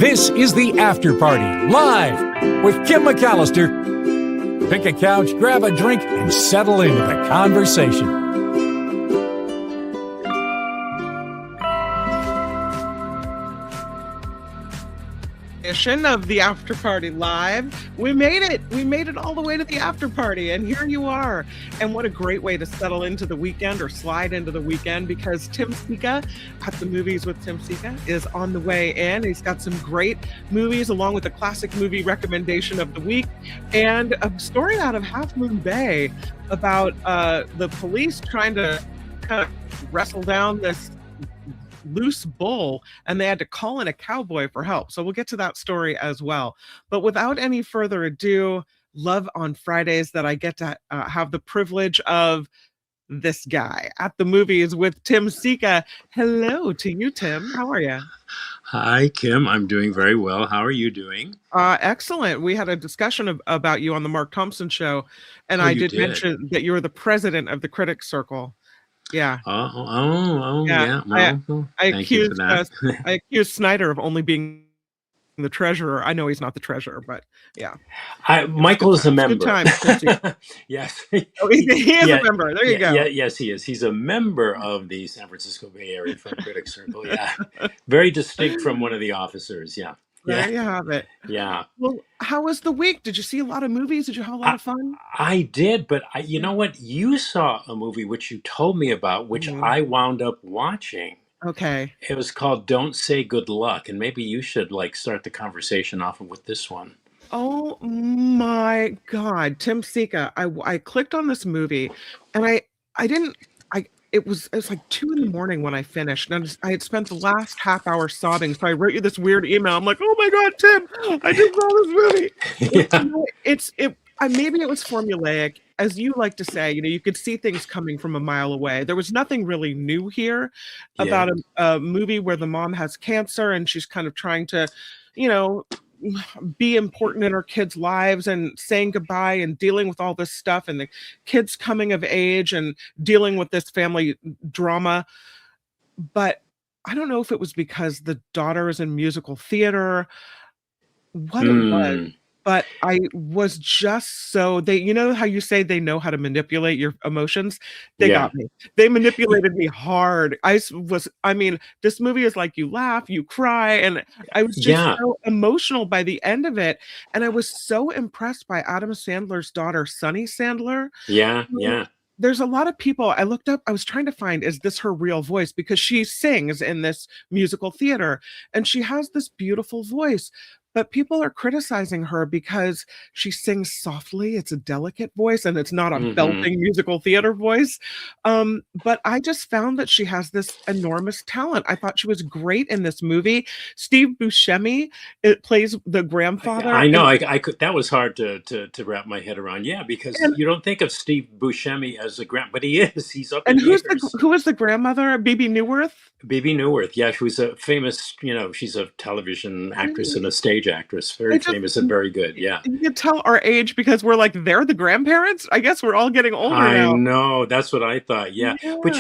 This is the After Party, live with Kim McAllister. Pick a couch, grab a drink, and settle into the conversation. Of the After Party Live. We made it. We made it all the way to the after party, and here you are. And what a great way to settle into the weekend or slide into the weekend, because Tim Sika at the Movies with Tim Sika is on the way in. He's got some great movies along with a classic movie recommendation of the week and a story out of Half Moon Bay about the police trying to kind of wrestle down this loose bull, and they had to call in a cowboy for help. So we'll get to that story as well. But without any further ado, love on Fridays that I get to have the privilege of this guy at the Movies with Tim Sika. Hello to you, Tim. How are you? Hi, Kim. I'm doing very well. How are you doing? Excellent. We had a discussion about you on the Mark Thompson show, and I did mention that you were the president of the Critics Circle. Yeah. Yeah. Well, I thank you for that. I accused Snyder of only being the treasurer. I know he's not the treasurer, but yeah. Michael is a member. Good time. Yes. Oh, he is a member. There you go. Yes, he is. He's a member of the San Francisco Bay Area Film Critics Circle. Yeah. Very distinct from one of the officers. Yeah. There you have it. Yeah. Well, how was the week? Did you see a lot of movies? Did you have a lot of fun? I did, but you know what? You saw a movie which you told me about, which I wound up watching. Okay. It was called Don't Say Good Luck, and maybe you should start the conversation off with this one. Oh my God, Tim Sika. I clicked on this movie, and it was like 2 a.m. when I finished, and I had spent the last half hour sobbing. So I wrote you this weird email. I'm like, oh my God, Tim, I just saw this movie. Yeah. Maybe it was formulaic, as you like to say. You could see things coming from a mile away. There was nothing really new here about a movie where the mom has cancer and she's kind of trying to, be important in her kids' lives and saying goodbye and dealing with all this stuff and the kids coming of age and dealing with this family drama. But I don't know if it was because the daughter is in musical theater, what it was. But I was just so you know how you say they know how to manipulate your emotions? They got me. They manipulated me hard. This movie is like you laugh, you cry, and I was just so emotional by the end of it. And I was so impressed by Adam Sandler's daughter, Sunny Sandler. Yeah. There's a lot of people I looked up. I was trying to find, is this her real voice? Because she sings in this musical theater and she has this beautiful voice. But people are criticizing her because she sings softly. It's a delicate voice, and it's not a belting musical theater voice. But I just found that she has this enormous talent. I thought she was great in this movie. Steve Buscemi, it plays the grandfather. I know. I could. That was hard to wrap my head around. Yeah, because you don't think of Steve Buscemi as a but he is. He's up. And who is the grandmother? Bebe Neuwirth. Bebe Neuwirth. Yeah, who's a famous. She's a television actress and a stage actress, very famous and very good. Yeah, you can tell our age because we're like, they're the grandparents. I guess we're all getting older now. I know, that's what I thought. Yeah. But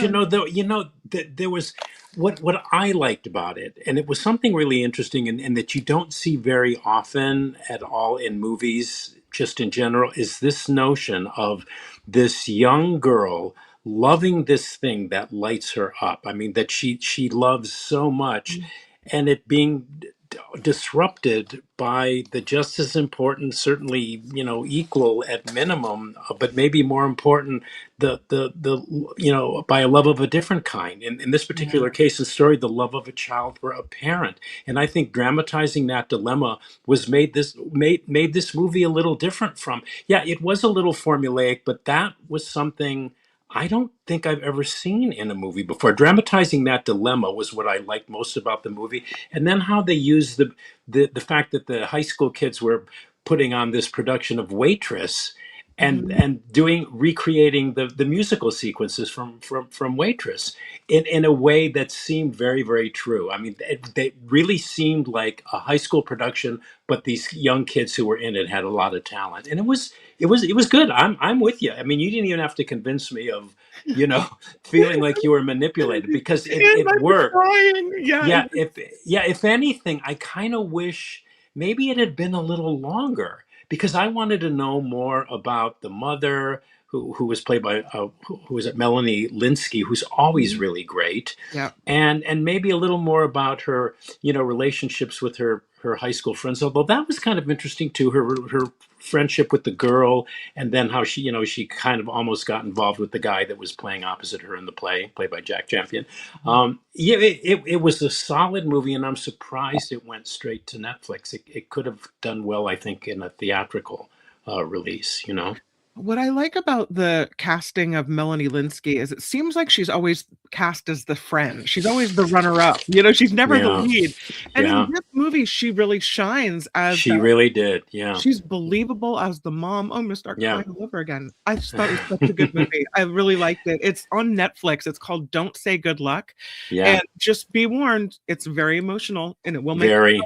there was what I liked about it, and it was something really interesting, and that you don't see very often at all in movies, just in general, is this notion of this young girl loving this thing that lights her up. I mean, that she loves so much, and it being disrupted by the just as important, certainly equal at minimum, but maybe more important, the by a love of a different kind. In this particular case, the story, the love of a child for a parent. And I think dramatizing that dilemma was made this movie a little different from. Yeah, it was a little formulaic, but that was something I don't think I've ever seen in a movie before. Dramatizing that dilemma was what I liked most about the movie. And then how they used the fact that the high school kids were putting on this production of Waitress and recreating the musical sequences from Waitress in a way that seemed very, very true. I mean, they really seemed like a high school production, but these young kids who were in it had a lot of talent. And it was it was good. I'm with you. I mean, you didn't even have to convince me of, you know, feeling like you were manipulated because And it I'm worked. crying. Yeah, Yeah, if anything, I kind of wish maybe it had been a little longer because I wanted to know more about the mother who was played by who was it, Melanie Linsky, who's always mhm, really great, yeah. and maybe a little more about her, relationships with her high school friends. Although that was kind of interesting too, her friendship with the girl, and then how she kind of almost got involved with the guy that was playing opposite her in the play, played by Jack Champion. Yeah, it was a solid movie, and I'm surprised it went straight to Netflix. It could have done well, I think, in a theatrical release. What I like about the casting of Melanie Linsky is it seems like she's always cast as the friend. She's always the runner-up. She's never the Yeah, lead. And in yeah, this movie, she really shines as she that. really did. Yeah, She's believable as the mom. Oh, I'm gonna start yeah. crying all over again. I just thought it was such a good movie. I really liked it. It's on Netflix. It's called Don't Say Good Luck. Yeah, And just be warned, it's very emotional and it will make you very,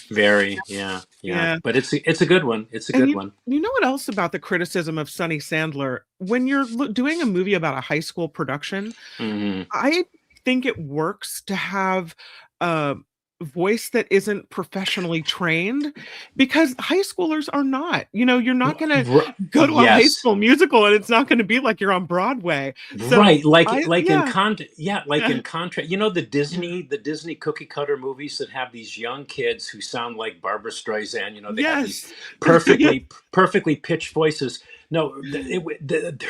very, yeah, yeah. yeah. But it's a good one. It's a And good you one. you know what else about the criticism of Sonny Sandler? When you're doing a movie about a high school production, Hmm. I think it works to have a voice that isn't professionally trained because high schoolers are not. You're not gonna go to a high Yes. school musical and it's not gonna be like you're on Broadway. So Right, like I like in yeah, con yeah, like yeah, in contrast, the Disney cookie cutter movies that have these young kids who sound like Barbara Streisand. They have these yes. Yeah, perfectly pitched voices. No,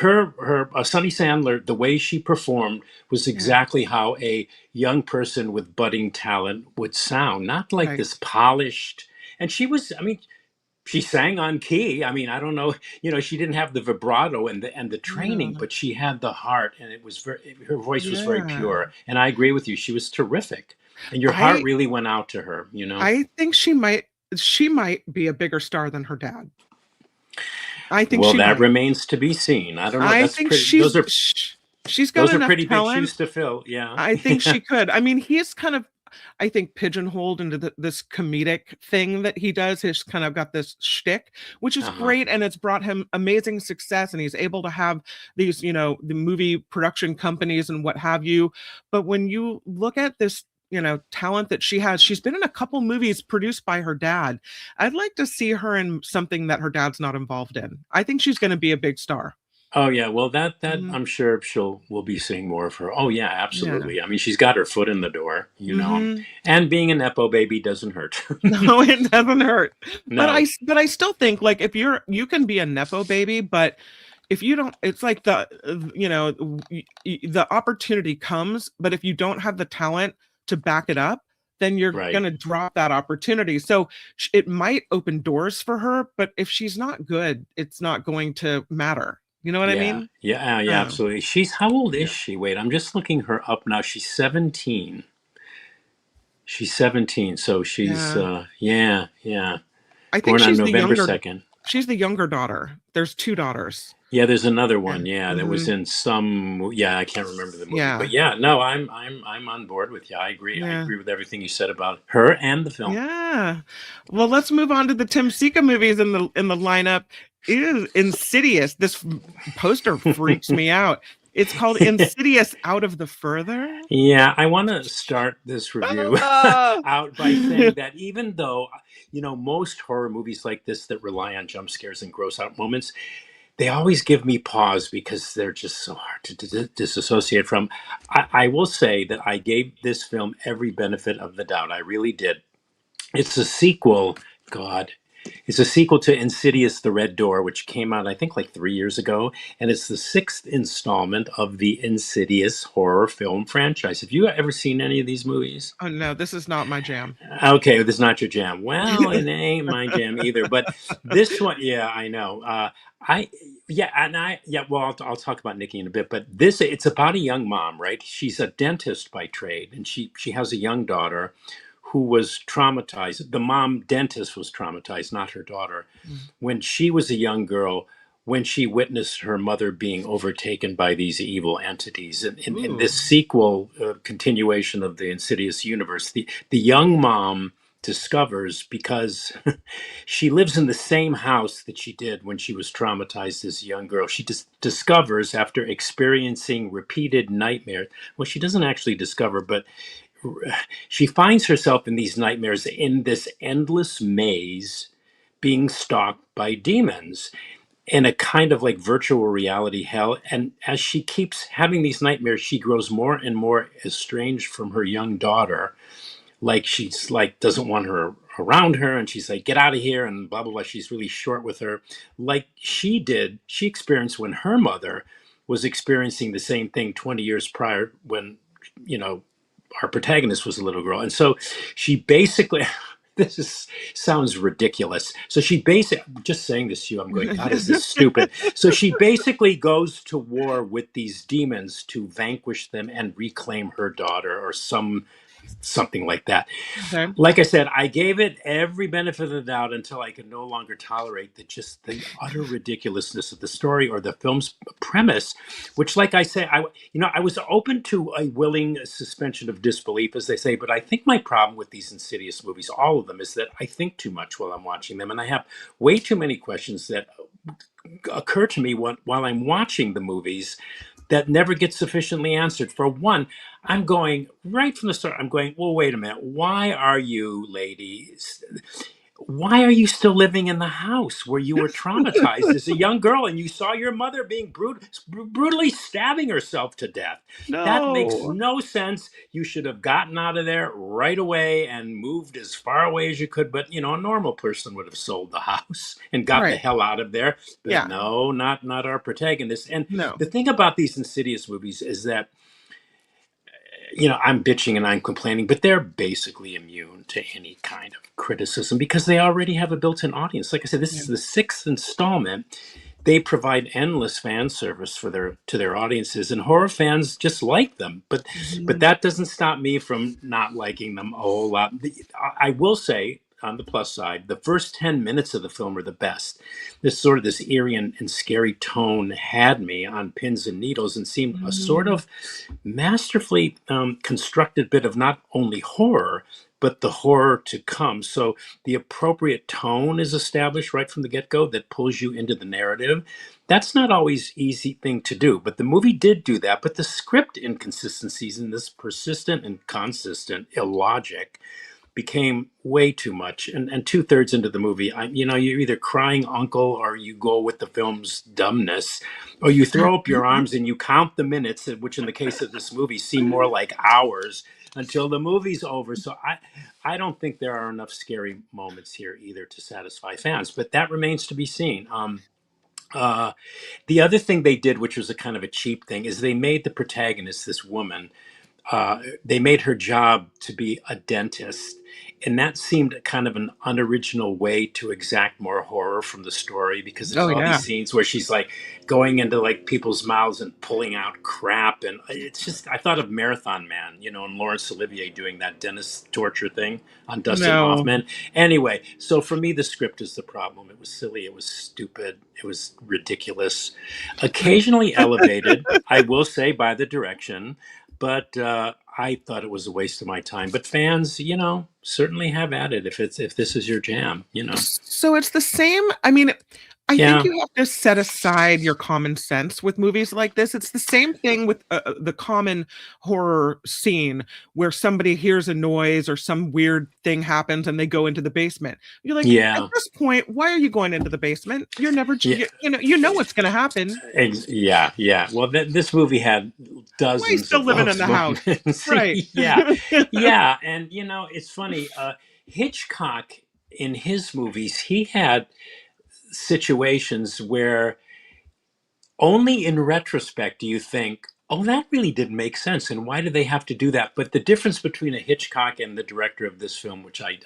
her Sunny Sandler, the way she performed was yeah, exactly how a young person with budding talent would sound, not like right. this polished. And she was, I mean, she sang on key. I mean, I don't know, she didn't have the vibrato and the training, Yeah, but she had the heart, and it was her voice was very yeah. pure. And I agree with you. She was terrific. And your heart I really went out to her. I think she might be a bigger star than her dad. I think Well, she that might. remains to be seen. I don't know. I That's think pretty those are she's got those are enough pretty big talent. shoes to fill. Yeah. I think she could. I mean, he is kind of, I think, pigeonholed into this comedic thing that he does. He's kind of got this shtick, which is Uh-huh. great, and it's brought him amazing success. And he's able to have these, the movie production companies and what have you. But when you look at this, talent that she has, she's been in a couple movies produced by her dad. I'd like to see her in something that her dad's not involved in. I think she's going to be a big star. Oh yeah, well that Mhm. I'm sure we'll be seeing more of her. Oh yeah, Yeah. absolutely. I mean, she's got her foot in the door. Hmm. And being a nepo baby doesn't hurt. No, it doesn't hurt. But I No. but I still think like if you can be a nepo baby, but if you don't, it's like the opportunity comes, but if you don't have the talent to back it up, then you're Right. gonna drop that opportunity. So it might open doors for her, but if she's not good, it's not going to matter. You know what I Yeah. mean? Yeah, yeah, Oh, absolutely. How old is yeah, she? Wait, I'm just looking her up now. She's 17. She's 17, so she's yeah. yeah, yeah. I think Born on she's the November younger 2nd. she's the younger daughter. There's two daughters. Yeah, there's another Yeah. one. Yeah, that was Mhm. in some. Yeah, I can't remember the movie, but Yeah. yeah, no, I'm on board with you. I agree. I Yeah. agree with everything you said about her and the film. Yeah. Well, let's move on to the Tim Sika movies in the lineup. It is Insidious. This poster freaks me out. It's called Insidious Out of the Further. Yeah, I want to start this review Ah! out by saying that even though, most horror movies like this that rely on jump scares and gross out moments, they always give me pause because they're just so hard to disassociate from. I will say that I gave this film every benefit of the doubt. I really did. It's a sequel. God, it's a sequel to Insidious: The Red Door, which came out, I think, like 3 years ago, and it's the sixth installment of the Insidious horror film franchise. Have you ever seen any of these movies? Oh no, this is not my jam. Okay, this is not your jam. Well, it ain't my jam either. But this one, yeah, I know. I yeah, and I yeah. Well, I'll talk about Nikki in a bit. But it's about a young mom, right? She's a dentist by trade, and she has a young daughter who was traumatized. The mom dentist was traumatized, not her daughter, Mm. when she was a young girl. When she witnessed her mother being overtaken by these evil entities, in Ooh. this sequel continuation of the Insidious universe, the young mom discovers, because she lives in the same house that she did when she was traumatized as a young girl. She discovers, after experiencing repeated nightmares, well, she doesn't actually discover, but she finds herself in these nightmares in this endless maze being stalked by demons in a kind of like virtual reality hell. And as she keeps having these nightmares, she grows more and more estranged from her young daughter. Like she's like doesn't want her around her, and she's like, get out of here, and blah blah blah. She's really short with her, like she experienced when her mother was experiencing the same thing 20 years prior, when you know our protagonist was a little girl. And so she basically this is sounds ridiculous. So she basically, just saying this to you, I'm going, God, is this stupid? So she basically goes to war with these demons to vanquish them and reclaim her daughter, or something like that. Okay. Like I said, I gave it every benefit of the doubt until I could no longer tolerate the utter ridiculousness of the story or the film's premise, which, like I say, I was open to a willing suspension of disbelief, as they say. But I think my problem with these Insidious movies, all of them, is that I think too much while I'm watching them, and I have way too many questions that occur to me while I'm watching the movies that never get sufficiently answered. For one, I'm going right from the start. I'm going, well, wait a minute. Why are you, lady? Why are you still living in the house where you were traumatized as a young girl and you saw your mother being brutally stabbing herself to death? That makes No. no sense. You should have gotten out of there right away and moved as far away as you could. But a normal person would have sold the house and got the Right. hell out of there. But Yeah. no, not our protagonist. And No. the thing about these Insidious movies is that I'm bitching and I'm complaining, but they're basically immune to any kind of criticism because they already have a built-in audience. Like I said, this Yeah. is the sixth installment. They provide endless fan service to their audiences, and horror fans just like them. But Mhm. that doesn't stop me from not liking them a whole lot. I will say, on the plus side, the first 10 minutes of the film are the best. This eerie and scary tone had me on pins and needles and seemed a sort Mhm. of masterfully constructed bit of not only horror, but the horror to come. So the appropriate tone is established right from the get-go that pulls you into the narrative. That's not always easy thing to do, but the movie did do that. But the script inconsistencies and this persistent and consistent illogic became way too much. And two-thirds into the movie, you're either crying uncle, or you go with the film's dumbness, or you throw up your arms and you count the minutes, which in the case of this movie seem more like hours until the movie's over. So I don't think there are enough scary moments here either to satisfy fans, but that remains to be seen. Uh, the other thing they did, which was a kind of a cheap thing, is they made the protagonist, this woman, they made her job to be a dentist. And that seemed kind of an unoriginal way to exact more horror from the story, because there's Oh all yeah. these scenes where she's like going into like people's mouths and pulling out crap. And it's just, I thought of Marathon Man, and Laurence Olivier doing that dentist torture thing on Dustin No. Hoffman. Anyway, so for me, the script is the problem. It was silly. It was stupid. It was ridiculous. Occasionally elevated, I will say, by the direction, but I thought it was a waste of my time. But fans, certainly have at it if this is your jam. So it's the same. I mean, I think Yeah, you have to set aside your common sense with movies like this. It's the same thing with the common horror scene where somebody hears a noise or some weird thing happens and they go into the basement. You're like, at yeah, this point, why are you going into the basement? You're never, yeah, you know what's going to happen. yeah, yeah. Well, this movie had Why are you dozens still of living in those the house? moments. Right. Yeah, yeah, and it's funny. Hitchcock, in his movies, he had situations where only in retrospect do you think, oh, that really did make sense, and why did they have to do that? But the difference between a Hitchcock and the director of this film, which I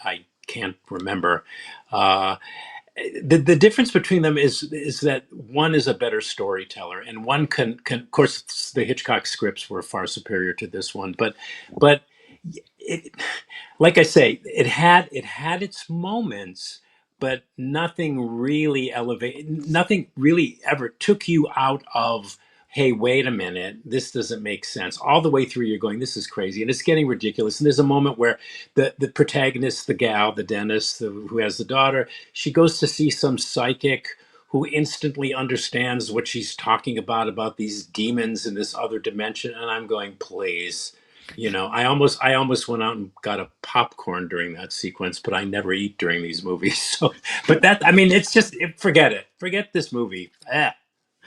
can't remember, uh, the difference between them is that one is a better storyteller, and one can of course the Hitchcock scripts were far superior to this one, but it, like I say, it had its moments, but nothing really ever took you out of hey, wait a minute, this doesn't make sense. All the way through, you're going, this is crazy, and it's getting ridiculous. And there's a moment where the protagonist, the gal, the dentist, who has the daughter, she goes to see some psychic who instantly understands what she's talking about these demons in this other dimension. And I'm going, please. I almost went out and got a popcorn during that sequence, but I never eat during these movies. So, but that, I mean, it's just, forget it. Forget this movie.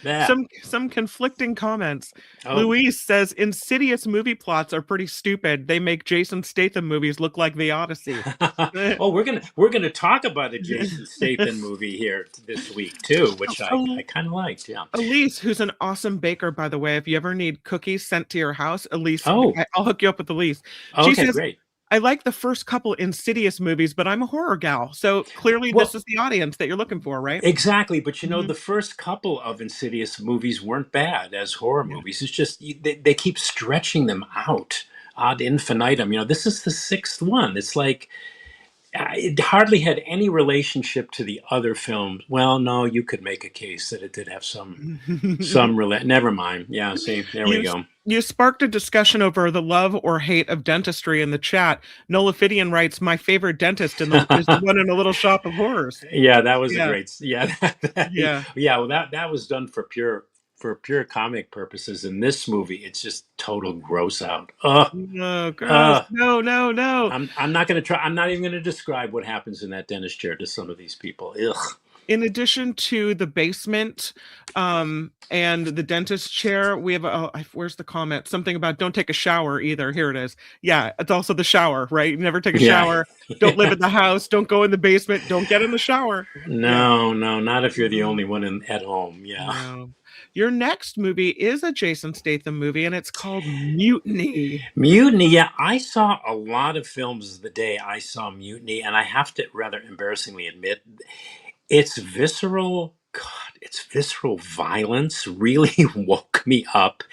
Yeah. Some conflicting comments. Oh, Luis says Insidious movie plots are pretty stupid. They make Jason Statham movies look like The Odyssey. oh, we're gonna talk about a Jason Statham movie here this week too, which I kind of liked. Yeah. Elise, who's an awesome baker, by the way. If you ever need cookies sent to your house, Elise, Oh, I'll hook you up with Elise. She okay, says, great. I like the first couple Insidious movies, but I'm a horror gal. So clearly this Well, is the audience that you're looking for, right? exactly. But Mhm. the first couple of Insidious movies weren't bad as horror Yeah. movies. It's just they keep stretching them out ad infinitum. This is the sixth one. It's like it hardly had any relationship to the other films. Well, no, you could make a case that it did have some never mind. Yeah, see, there we you go. you sparked a discussion over the love or hate of dentistry in the chat. Nolafidian writes, "My favorite dentist is the one in a Little Shop of Horrors." Yeah, that was a Yeah, great. Yeah, yeah. yeah. Well, that was done for pure comic purposes. In this movie, it's just total gross out. No, gross. Uh, No, no, no. I'm not gonna try. I'm not even gonna describe what happens in that dentist chair to some of these people. Ugh. In addition to the basement and the dentist chair, we have where's the comment? Something about don't take a shower either. Here it is. Yeah, it's also the shower, right? You never take a Yeah. shower. Don't live in the house. Don't go in the basement. Don't get in the shower. Yeah. No, no, not if you're the Mhm. only one at home. Yeah. No. Your next movie is a Jason Statham movie, and it's called Mutiny. Mutiny. Yeah, I saw a lot of films the day I saw Mutiny, and I have to rather embarrassingly admit, its visceral violence really woke me up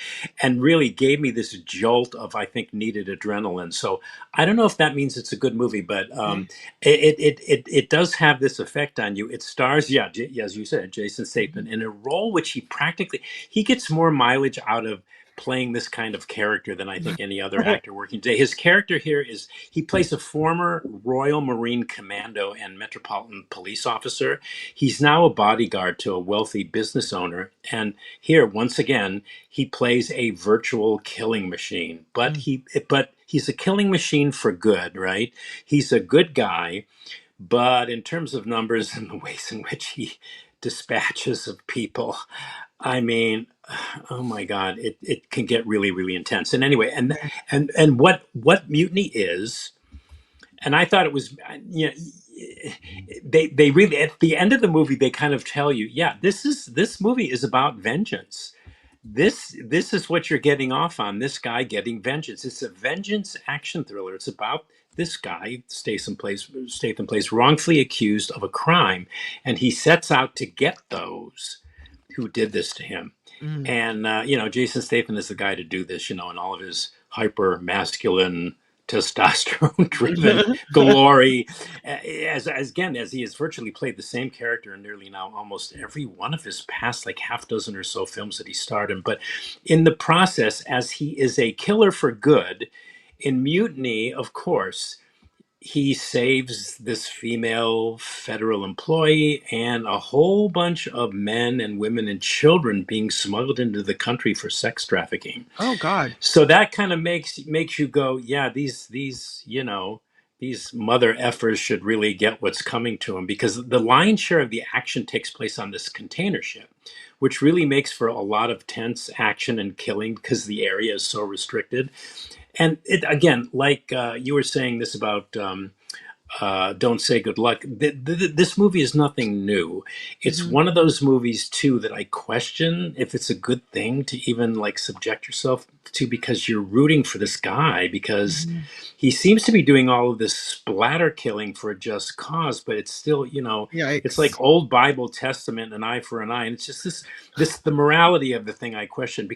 and really gave me this jolt of, I think, needed adrenaline. So I don't know if that means it's a good movie, but Mhm. it does have this effect on you. It stars, yeah, as you said, Jason Statham Mhm. in a role which he gets more mileage out of playing this kind of character than I think any other actor working today. His character here is he plays a former Royal Marine Commando and Metropolitan Police officer. He's now a bodyguard to a wealthy business owner. And here, once again, he plays a virtual killing machine. But he's a killing machine for good, right? He's a good guy, but in terms of numbers and the ways in which he dispatches of people, I mean, oh my God, it can get really, really intense. And anyway, and what Mutiny is, and I thought it was, they really at the end of the movie they kind of tell you, yeah, this movie is about vengeance. This is what you're getting off on. This guy getting vengeance. It's a vengeance action thriller. It's about this guy Statham plays wrongfully accused of a crime, and he sets out to get those who did this to him. Mm. And Jason Statham is the guy to do this. In all of his hyper masculine, testosterone driven glory, as he has virtually played the same character in nearly now almost every one of his past like half dozen or so films that he starred in. But in the process, as he is a killer for good, in Mutiny, of course, he saves this female federal employee and a whole bunch of men and women and children being smuggled into the country for sex trafficking. Oh God. So that kind of makes you go, yeah, these mother effers should really get what's coming to them, because the lion's share of the action takes place on this container ship, which really makes for a lot of tense action and killing because the area is so restricted. And it again, like you were saying this about Don't Say Good Luck. This movie is nothing new. It's Mhm. one of those movies too that I question if it's a good thing to even like subject yourself to, because you're rooting for this guy because Mhm. he seems to be doing all of this splatter killing for a just cause, but it's still, it's Yikes. like old Bible Testament, an eye for an eye, and it's just this the morality of the thing I question,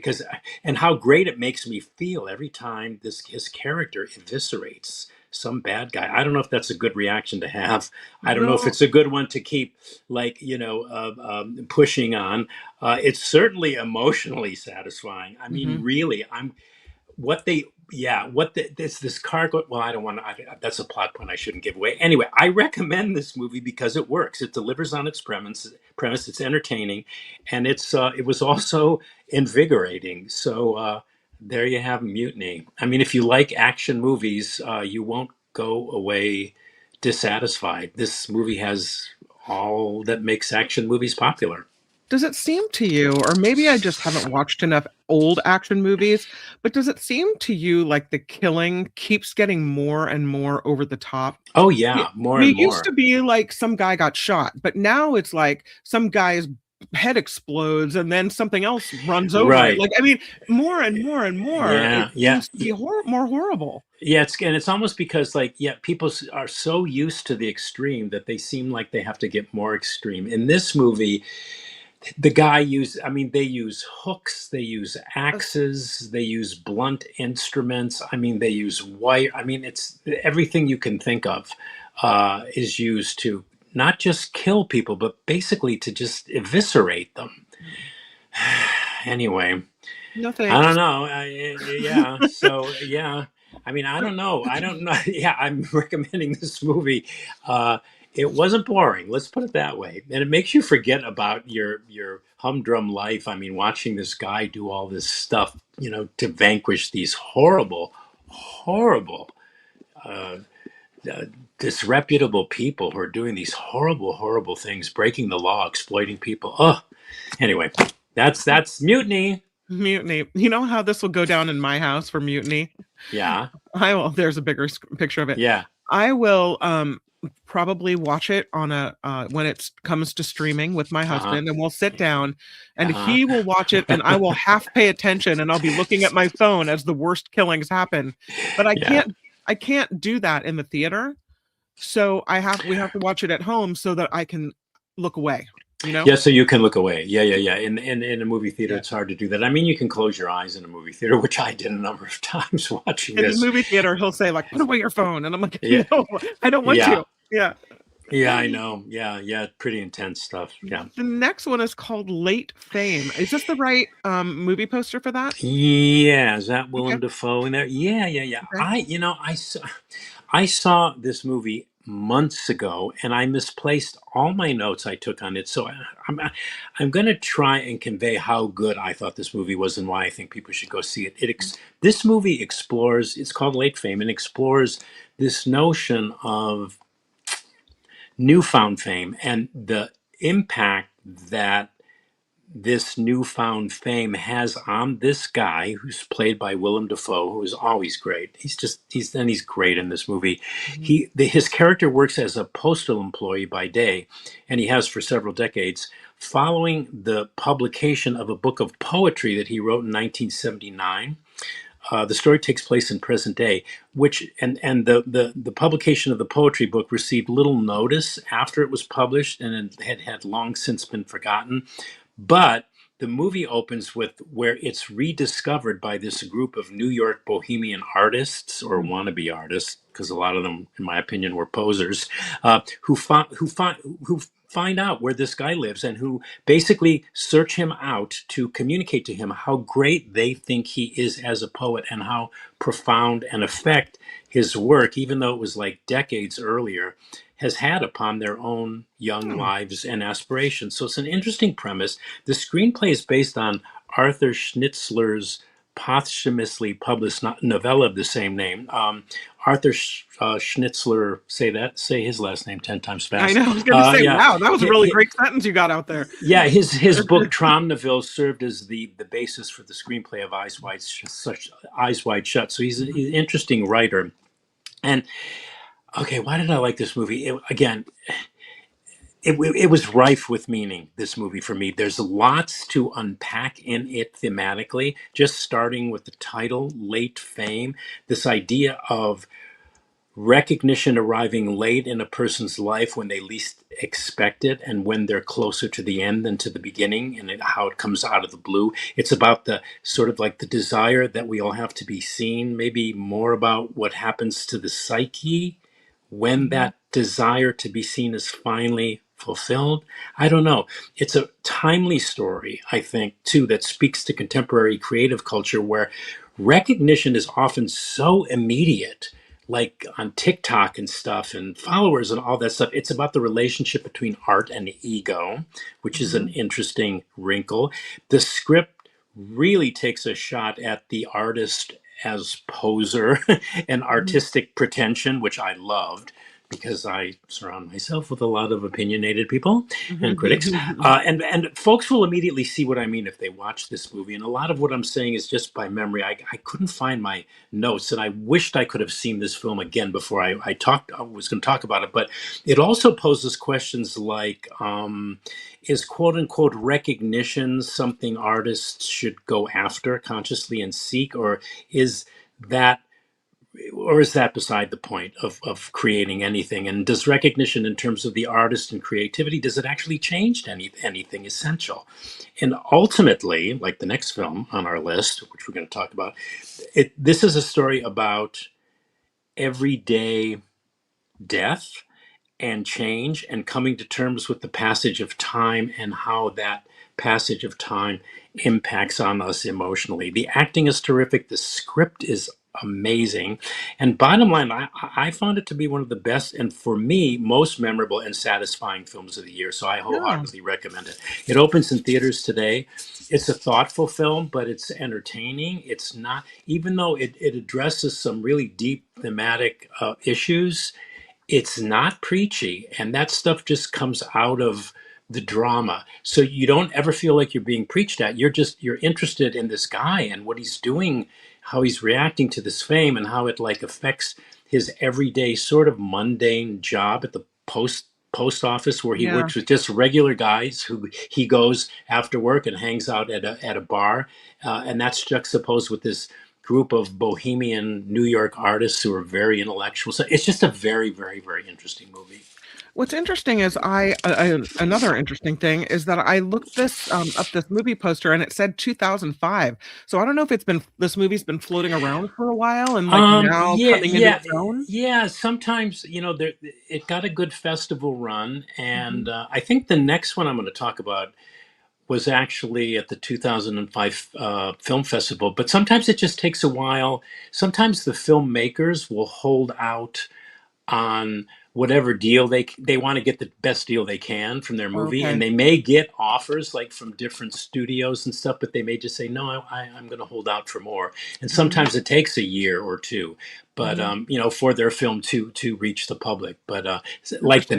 and how great it makes me feel every time his character eviscerates some bad guy. I don't know if that's a good reaction to have. I don't know if No. it's a good one to keep, like, pushing on. It's certainly emotionally satisfying. I mean, Mhm. really, I'm what they yeah what the, this cargo. Well, I don't want to. That's a plot point I shouldn't give away. Anyway, I recommend this movie because it works. It delivers on its premise. It's entertaining, and it was also invigorating. So there you have Mutiny. I mean, if you like action movies, you won't go away dissatisfied. This movie has all that makes action movies popular. Does it seem to you, or maybe I just haven't watched enough old action movies, but does it seem to you like the killing keeps getting more and more over the top? Oh I yeah, more and mean, it used more. to be like some guy got shot, but now it's like some guy's head explodes and then something else runs over it. Right. Like, I mean, more and more and more, it Yeah, yeah, seems to be more horrible. yeah. It's almost because, like, yeah, people are so used to the extreme that they seem like they have to get more extreme. In this movie, the guy use I mean, they use hooks, they use axes, they use blunt instruments. I mean, they use wire. I mean, it's everything you can think of is used to not just kill people, but basically to just eviscerate them. Anyway. No I don't thanks. know. Yeah. So yeah. I mean, I don't know. I don't know. Yeah, I'm recommending this movie. It wasn't boring. Let's put it that way. And it makes you forget about your humdrum life. I mean, watching this guy do all this stuff, to vanquish these horrible, horrible, uh, disreputable people who are doing these horrible, horrible things, breaking the law, exploiting people. Oh, anyway, that's Mutiny. Mutiny. You know how this will go down in my house for Mutiny? Yeah. I will. There's a bigger picture of it. Yeah. I will probably watch it on a when it comes to streaming with my Uh-huh. husband, and we'll sit down and Uh-huh. he will watch it and I will half pay attention and I'll be looking at my phone as the worst killings happen. But Yeah. I can't do that in the theater. So we have to watch it at home so that I can look away, you know? Yeah, so you can look away. Yeah, yeah, yeah. In a movie theater, Yeah. it's hard to do that. I mean, you can close your eyes in a movie theater, which I did a number of times watching In the this. movie theater, he'll say like, "Put away your phone," and I'm like, Yeah, "No, I don't want yeah, to." Yeah. yeah. I know. Yeah, yeah. Pretty intense stuff. Yeah. The next one is called Late Fame. Is this the right movie poster for that? Yeah, is that Okay. Willem Dafoe in there? Yeah, yeah, yeah. Okay. I saw this movie months ago, and I misplaced all my notes I took on it. So I'm I'm going to try and convey how good I thought this movie was and why I think people should go see it. This movie explores. It's called Late Fame, and explores this notion of newfound fame and the impact that this newfound fame has on this guy who's played by Willem Dafoe, who is always great. He's great in this movie. Mhm. His character works as a postal employee by day, and he has for several decades, following the publication of a book of poetry that he wrote in 1979. The story takes place in present day, which and the publication of the poetry book received little notice after it was published, and it had long since been forgotten. But the movie opens with where it's rediscovered by this group of New York bohemian artists or wannabe artists, because a lot of them, in my opinion, were posers, who find out where this guy lives and who basically search him out to communicate to him how great they think he is as a poet and how profound an effect his work, even though it was like decades earlier, has had upon their own young Oh, lives and aspirations. So it's an interesting premise. The screenplay is based on Arthur Schnitzler's posthumously published novella of the same name. Arthur Schnitzler, say his last name 10 times I fast. know. I was going to say, Yeah, wow, that was a really Hi- great sentence you got out there. yeah, his book Tromneville served as the basis for the screenplay of Eyes Wide Shut. So he's Mhm. an interesting writer. And okay, why did I like this movie? It was rife with meaning, this movie, for me. There's lots to unpack in it thematically, just starting with the title, Late Fame, this idea of recognition arriving late in a person's life when they least expect it, and when they're closer to the end than to the beginning, and how it comes out of the blue. It's about the sort of like the desire that we all have to be seen, maybe more about what happens to the psyche when Mhm. that desire to be seen is finally fulfilled. I don't know. It's a timely story, I think, too, that speaks to contemporary creative culture where recognition is often so immediate, like on TikTok and stuff, and followers and all that stuff. It's about the relationship between art and ego, which is an Mhm. interesting wrinkle. The script really takes a shot at the artist as poser and Mhm. artistic pretension, which I loved because I surround myself with a lot of opinionated people and critics. And folks will immediately see what I mean if they watch this movie. And a lot of what I'm saying is just by memory. I couldn't find my notes, and I wished I could have seen this film again before I was going to talk about it. But it also poses questions like, is quote unquote recognition something artists should go after consciously and seek, is that is that beside the point of creating anything? And does recognition in terms of the artist and creativity, does it actually change anything essential? And ultimately, like the next film on our list, which we're going to talk about, this is a story about everyday death and change, and coming to terms with the passage of time and how that passage of time impacts on us emotionally. The acting is terrific. The script is amazing. And bottom line, I found it to be one of the best and, for me, most memorable and satisfying films of the year. So I Yeah. wholeheartedly recommend it. It opens in theaters today. It's a thoughtful film, but it's entertaining. It's not, even though it addresses some really deep thematic issues, it's not preachy, and that stuff just comes out of the drama, so you don't ever feel like you're being preached at. You're interested in this guy and what he's doing, how he's reacting to this fame, and how it like affects his everyday sort of mundane job at the post office, where he Yeah. works with just regular guys who he goes after work and hangs out at a bar, and that's juxtaposed with this group of bohemian New York artists who are very intellectual. So it's just a very, very, very interesting movie. What's interesting is another interesting thing is that I looked this up this movie poster and it said 2005. So I don't know if this movie's been floating around for a while and like now Yeah, coming into yeah, its own. yeah. Sometimes there, it got a good festival run, Mhm. and I think the next one I'm going to talk about was actually at the 2005 film festival. But sometimes it just takes a while. Sometimes the filmmakers will hold out on whatever deal they want to get the best deal they can from their movie, and Okay. they may get offers like from different studios and stuff, but they may just say no, I'm going to hold out for more. And Mhm. sometimes it takes a year or two, but Mhm. for their film to reach the public. But like Interesting. the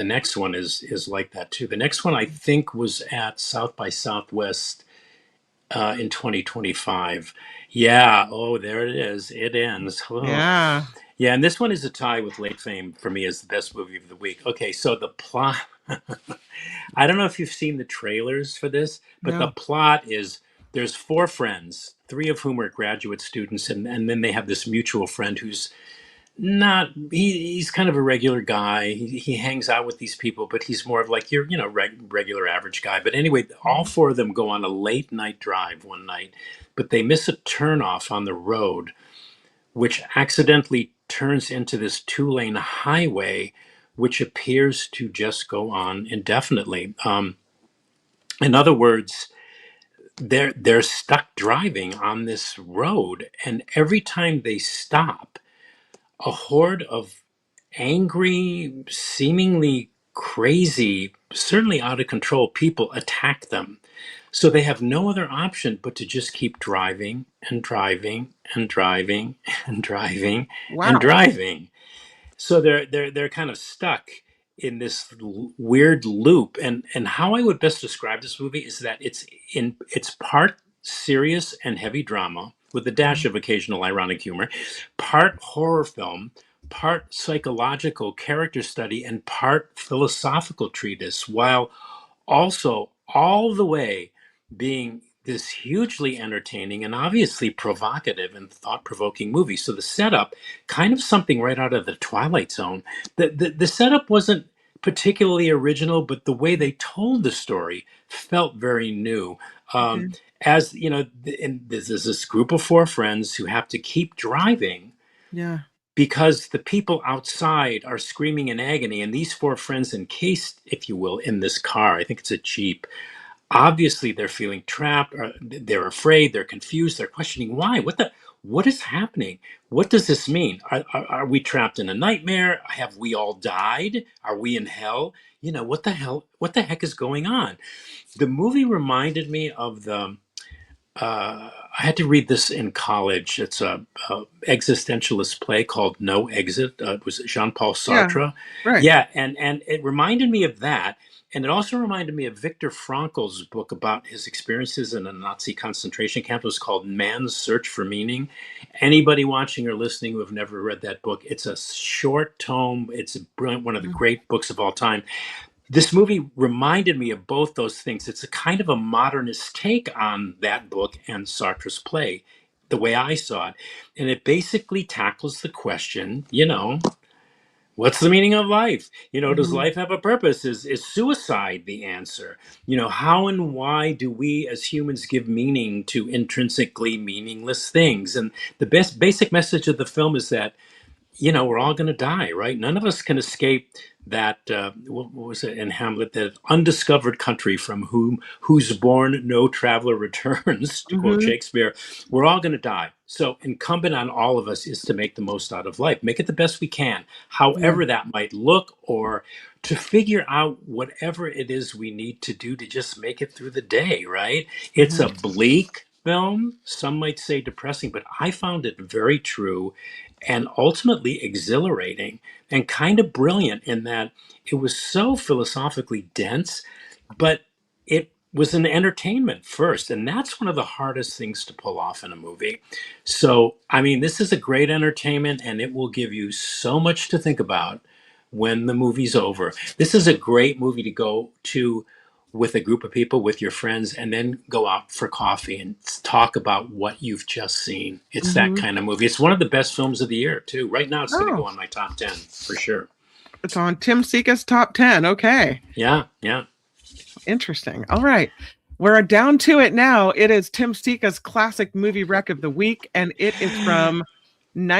next one is like that too. The next one I think was at South by Southwest in 2025. Yeah, oh, there it is, it ends. Oh. Yeah. Yeah, and this one is a tie with Late Fame for me as the best movie of the week. Okay, so the plot, I don't know if you've seen the trailers for this, but the No. plot is there's four friends, three of whom are graduate students, and then they have this mutual friend who's not, he's kind of a regular guy. He hangs out with these people, but he's more of like your, regular average guy. But anyway, all Mhm. four of them go on a late night drive one night, but they miss a turnoff on the road, which accidentally turns into this two-lane highway, which appears to just go on indefinitely. In other words, they're stuck driving on this road, and every time they stop, a horde of angry, seemingly crazy, certainly out of control people attack them. So they have no other option but to just keep driving and driving and driving and driving and Wow. driving. So they're kind of stuck in this weird loop. And how I would best describe this movie is that it's part serious and heavy drama with a dash Mhm. of occasional ironic humor, part horror film, part psychological character study, and part philosophical treatise, while also all the way being this hugely entertaining and obviously provocative and thought-provoking movie. So the setup, kind of something right out of the Twilight Zone. The setup wasn't particularly original, but the way they told the story felt very new. Um, Okay. as you know, there's this group of four friends who have to keep driving Yeah. because the people outside are screaming in agony, and these four friends encased, if you will, in this car. I think it's a Jeep. Obviously they're feeling trapped, or they're afraid, they're confused, they're questioning why, what is happening, what does this mean, are we trapped in a nightmare, have we all died, are we in hell, what the heck is going on. The movie reminded me of the I had to read this in college. It's a existentialist play called No Exit. It was Jean-Paul Yeah. Sartre. Right. Yeah, and it reminded me of that, and it also reminded me of Viktor Frankl's book about his experiences in a Nazi concentration camp. It was called Man's Search for Meaning. Anybody watching or listening who have never read that book, it's a short tome. It's a brilliant, one of the Mhm. great books of all time. This movie reminded me of both those things. It's a kind of a modernist take on that book and Sartre's play, the way I saw it. And it basically tackles the question, what's the meaning of life? Does Mhm. life have a purpose? Is suicide the answer? How and why do we as humans give meaning to intrinsically meaningless things? And the best basic message of the film is that we're all going to die, right? None of us can escape that. What was it in Hamlet? That undiscovered country from whose born no traveler returns, to quote Mhm. Shakespeare. We're all going to die. So incumbent on all of us is to make the most out of life, make it the best we can, Yeah. however that might look, or to figure out whatever it is we need to do to just make it through the day, right? It's Mhm. a bleak film. Some might say depressing, but I found it very true and ultimately exhilarating and kind of brilliant in that it was so philosophically dense, but it was an entertainment first. And that's one of the hardest things to pull off in a movie. So, I mean, this is a great entertainment and it will give you so much to think about when the movie's over. This is a great movie to go to with a group of people, with your friends, and then go out for coffee and talk about what you've just seen. It's that Mhm. kind of movie. It's one of the best films of the year, too. Right now, it's going to Oh, go on my top 10 for sure. it's on Tim Sika's top 10. Okay. Yeah, yeah. Interesting. All right. We're down to it now. It is Tim Sika's classic movie wreck of the week, and it is from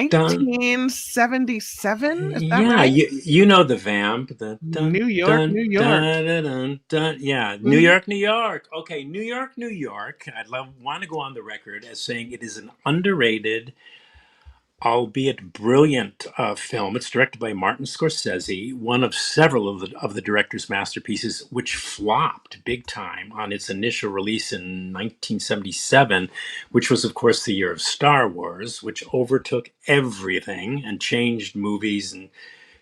Dun. 1977. Is that Yeah, right? you know the vamp. The dun New York, dun New York. dun dun dun dun. Yeah, New Mhm. York, New York. Okay, New York, New York. Want to go on the record as saying it is an underrated, albeit brilliant film. It's directed by Martin Scorsese, one of several of the director's masterpieces, which flopped big time on its initial release in 1977, which was, of course, the year of Star Wars, which overtook everything and changed movies and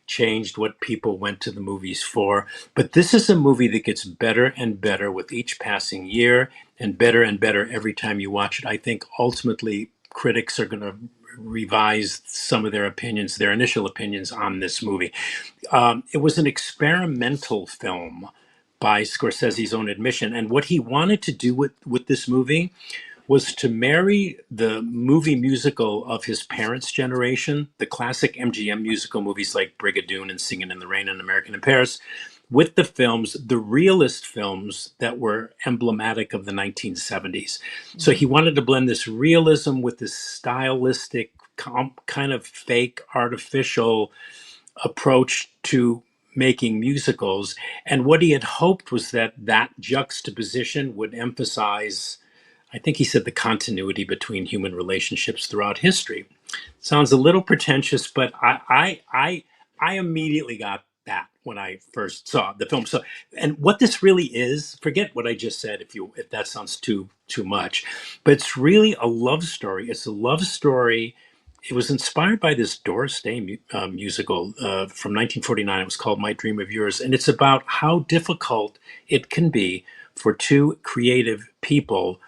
changed what people went to the movies for. But this is a movie that gets better and better with each passing year and better every time you watch it. I think ultimately critics are going to revise some of their opinions, their initial opinions on this movie. It was an experimental film by Scorsese's own admission. And what he wanted to do with this movie was to marry the movie musical of his parents' generation, the classic MGM musical movies like Brigadoon and Singing in the Rain and American in Paris, with the films, the realist films that were emblematic of the 1970s. So he wanted to blend this realism with this stylistic, kind of fake, artificial approach to making musicals. And what he had hoped was that that juxtaposition would emphasize, I think he said, the continuity between human relationships throughout history. Sounds a little pretentious, but I immediately got that when I first saw the film. So, and what this really is, forget what I just said if that sounds too much, but it's really a love story. It's a love story. It was inspired by this Doris Day musical from 1949. It was called My Dream of Yours, and it's about how difficult it can be for two creative people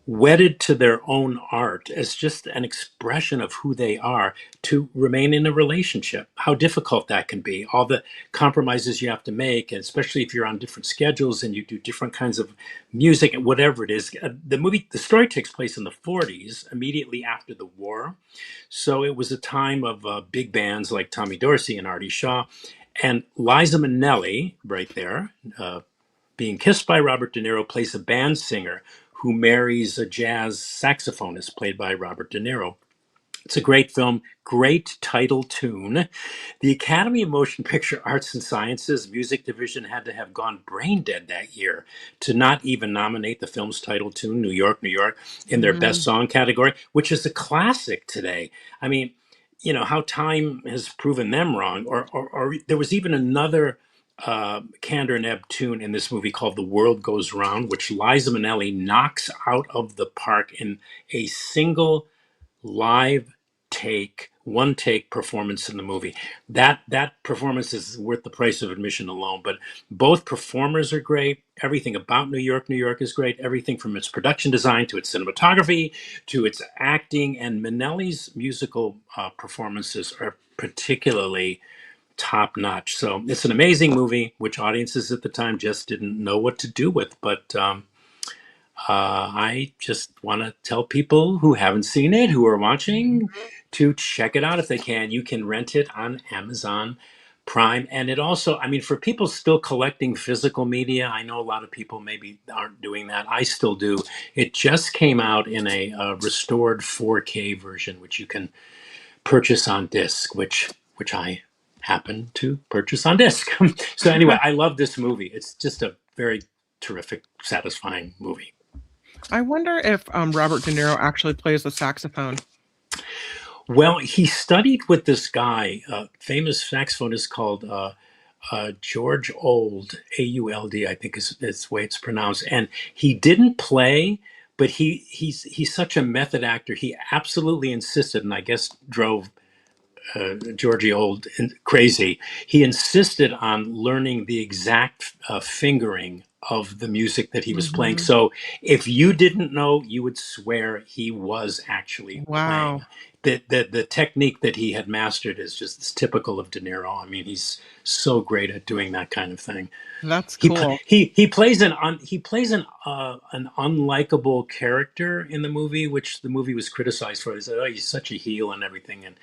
wedded to their own art as just an expression of who they are, to remain in a relationship. How difficult that can be, all the compromises you have to make, and especially if you're on different schedules and you do different kinds of music and whatever it is. The story takes place in the 40s, immediately after the war. So it was a time of big bands like Tommy Dorsey and Artie Shaw. And Liza Minnelli, right there, being kissed by Robert De Niro, plays a band singer who marries a jazz saxophonist played by Robert De Niro. It's a great film, great title tune. The Academy of Motion Picture Arts and Sciences Music Division had to have gone brain dead that year to not even nominate the film's title tune, New York, New York, in their Best Song category, which is a classic today. I mean, how time has proven them wrong. Or there was even another Kander and Ebb tune in this movie called The World Goes Round, which Liza Minnelli knocks out of the park in a single live one take performance in the movie. That performance is worth the price of admission alone. But both performers are great. Everything about New York, New York is great. Everything from its production design to its cinematography to its acting, and Minnelli's musical performances are particularly top notch. So it's an amazing movie, which audiences at the time just didn't know what to do with. But I just want to tell people who haven't seen it, who are watching, to check it out if they can. You can rent it on Amazon Prime. And it also, I mean, for people still collecting physical media, I know a lot of people maybe aren't doing that. I still do. It just came out in a restored 4K version, which you can purchase on disc, which I happen to purchase on disc. So anyway, I love this movie. It's just a very terrific, satisfying movie. I wonder if Robert De Niro actually plays the saxophone. Well, he studied with this guy, famous saxophonist called George Old, Auld, I think is the way it's pronounced. And he didn't play, but he's such a method actor. He absolutely insisted, and I guess drove Georgie Old crazy. He insisted on learning the exact fingering of the music that he was playing. So if you didn't know, you would swear he was actually playing. Wow. The technique that he had mastered is just typical of De Niro. I mean, he's so great at doing that kind of thing. That's He cool. he plays an unlikable character in the movie, which the movie was criticized for. He said, "Oh, he's such a heel and everything," and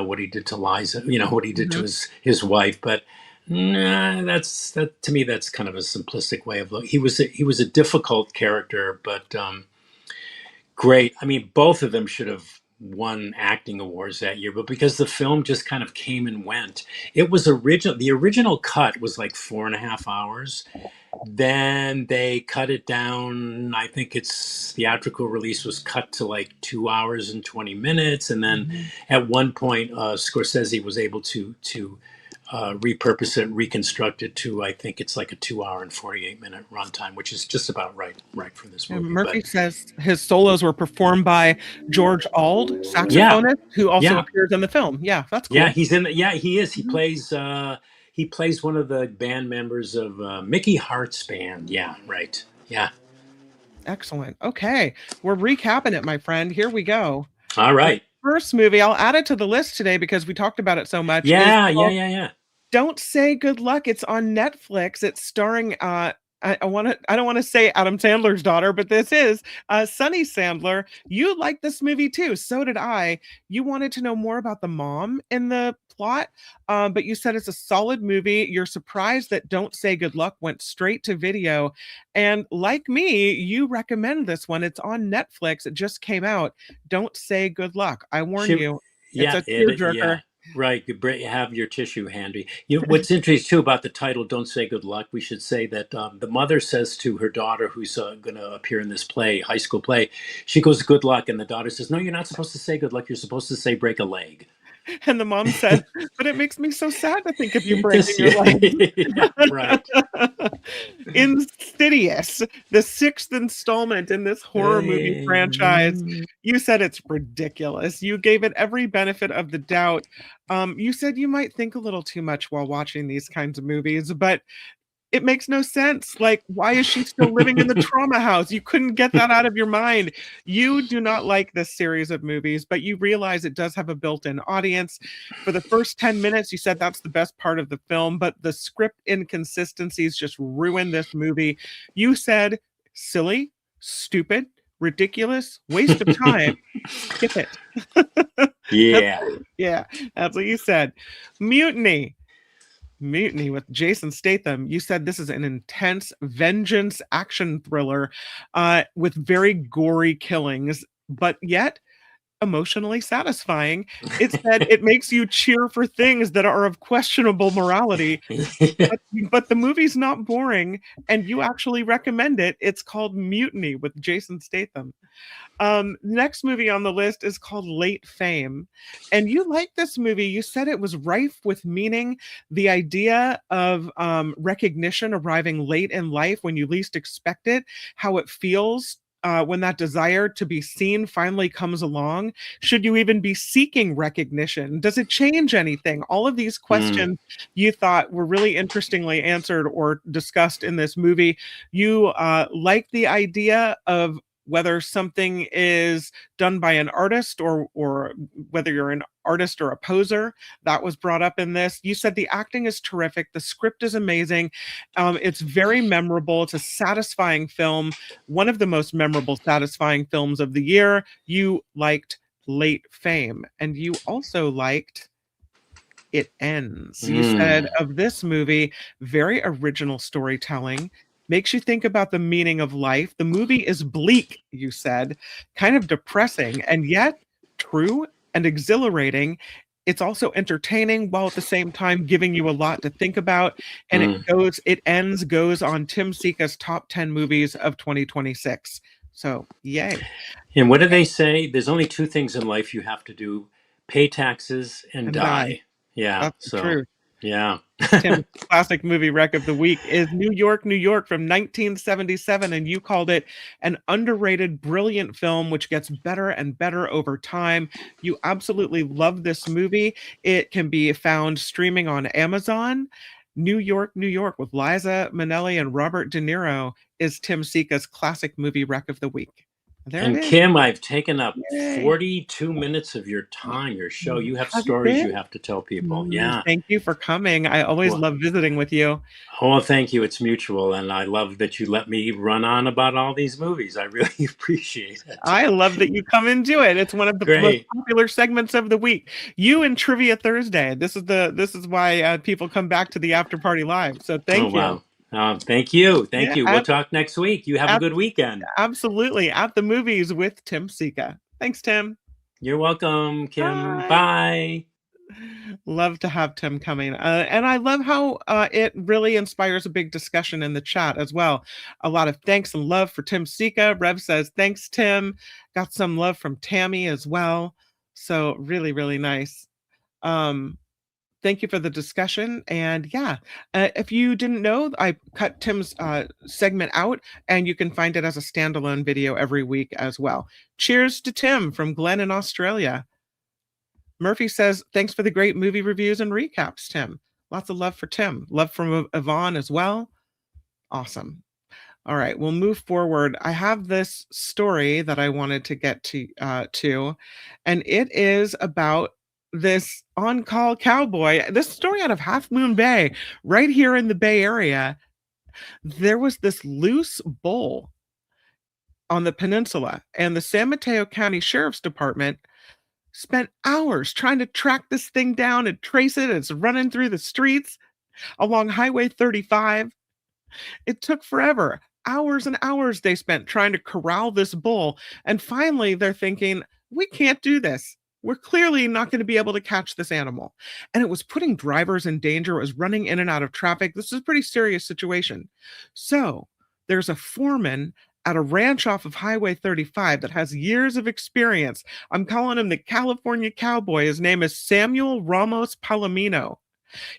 what he did to Liza, what he did to his wife. But nah, that to me, that's kind of a simplistic way of looking. He was a difficult character, but great. I mean, both of them should have won acting awards that year, but because the film just kind of came and went. It was the original cut was like 4.5 hours. Then they cut it down. I think its theatrical release was cut to like 2 hours and 20 minutes. And then at one point, Scorsese was able to repurpose it, reconstruct it to, I think it's like a 2 hour and 48 minute runtime, which is just about right for this movie. Murphy says his solos were performed by George Auld, saxophonist, who also appears in the film. Yeah, that's cool. Yeah, he's in. He is. He plays. He plays one of the band members of Mickey Hart's band. Yeah, right. Yeah. Excellent. Okay, we're recapping it, my friend. Here we go. All right. The first movie, I'll add it to the list today because we talked about it so much. Yeah. Don't Say Good Luck. It's on Netflix. It's starring I don't want to say Adam Sandler's daughter, but this is Sunny Sandler. You liked this movie too. So did I. You wanted to know more about the mom in the plot, but you said it's a solid movie. You're surprised that Don't Say Good Luck went straight to video. And like me, you recommend this one. It's on Netflix. It just came out. Don't Say Good Luck. I warn you. It's a tearjerker. Yeah. Right, you have your tissue handy. What's interesting too about the title "Don't Say Good Luck," we should say that the mother says to her daughter, who's going to appear in this high school play, she goes, "Good luck," and the daughter says, "No, you're not supposed to say good luck. You're supposed to say break a leg." And the mom said, "But it makes me so sad to think of you breaking your leg." Yeah, right. Insidious, the sixth installment in this horror movie franchise. You said it's ridiculous. You gave it every benefit of the doubt. You said you might think a little too much while watching these kinds of movies, but It makes no sense. Like, why is she still living in the trauma house? You couldn't get that out of your mind. You do not like this series of movies, but you realize it does have a built-in audience. For the first 10 minutes, you said that's the best part of the film, but the script inconsistencies just ruined this movie. You said silly, stupid, ridiculous, waste of time. Skip it. Yeah. That's what you said. Mutiny with Jason Statham. You said this is an intense vengeance action thriller with very gory killings, but yet emotionally satisfying. It said it makes you cheer for things that are of questionable morality, but the movie's not boring, and you actually recommend it. It's called Mutiny with Jason Statham. Next movie on the list is called Late Fame. And you like this movie. You said it was rife with meaning. The idea of recognition arriving late in life when you least expect it, how it feels when that desire to be seen finally comes along. Should you even be seeking recognition? Does it change anything? All of these questions you thought were really interestingly answered or discussed in this movie. You like the idea of whether something is done by an artist or whether you're an artist or a poser. That was brought up in this. You said the acting is terrific. The script is amazing. It's very memorable. It's a satisfying film. One of the most memorable, satisfying films of the year. You liked Late Fame. And you also liked It Ends. You said of this movie, very original storytelling. Makes you think about the meaning of life. The movie is bleak, you said, kind of depressing, and yet true and exhilarating. It's also entertaining while at the same time giving you a lot to think about. And It Ends goes on Tim Sika's top 10 movies of 2026. So, yay. And what do they say? There's only two things in life you have to do: pay taxes and die. Yeah. That's the truth. Yeah. Tim's classic movie rec of the week is New York, New York from 1977, and you called it an underrated, brilliant film which gets better and better over time. You absolutely love this movie. It can be found streaming on Amazon. New York, New York with Liza Minnelli and Robert De Niro is Tim Sika's classic movie rec of the week. There And it is. Kim, I've taken up 42 minutes of your time, your show. You have stories you have to tell people. Yeah. Thank you for coming. I always love visiting with you. Oh, thank you. It's mutual. And I love that you let me run on about all these movies. I really appreciate it. I love that you come and do it. It's one of the most popular segments of the week. You and Trivia Thursday. This is why people come back to the After Party Live. So thank you. Wow. Thank you. Thank you. We'll talk next week. You have a good weekend. Absolutely. At the Movies with Tim Sika. Thanks, Tim. You're welcome, Kim. Bye. Love to have Tim coming. And I love how it really inspires a big discussion in the chat as well. A lot of thanks and love for Tim Sika. Rev says, thanks, Tim. Got some love from Tammy as well. So really, really nice. Thank you for the discussion. And if you didn't know, I cut Tim's segment out, and you can find it as a standalone video every week as well. Cheers to Tim from Glenn in Australia. Murphy says, thanks for the great movie reviews and recaps, Tim. Lots of love for Tim. Love from Yvonne as well. Awesome. All right, we'll move forward. I have this story that I wanted to get to, and it is about this on-call cowboy. This story out of Half Moon Bay, right here in the Bay Area. There was this loose bull on the peninsula, and the San Mateo County Sheriff's Department spent hours trying to track this thing down and trace it. It's running through the streets along Highway 35. It took forever. Hours and hours they spent trying to corral this bull. And finally, they're thinking, we can't do this. We're clearly not going to be able to catch this animal. And it was putting drivers in danger. It was running in and out of traffic. This is a pretty serious situation. So there's a foreman at a ranch off of Highway 35 that has years of experience. I'm calling him the California Cowboy. His name is Samuel Ramos Palomino.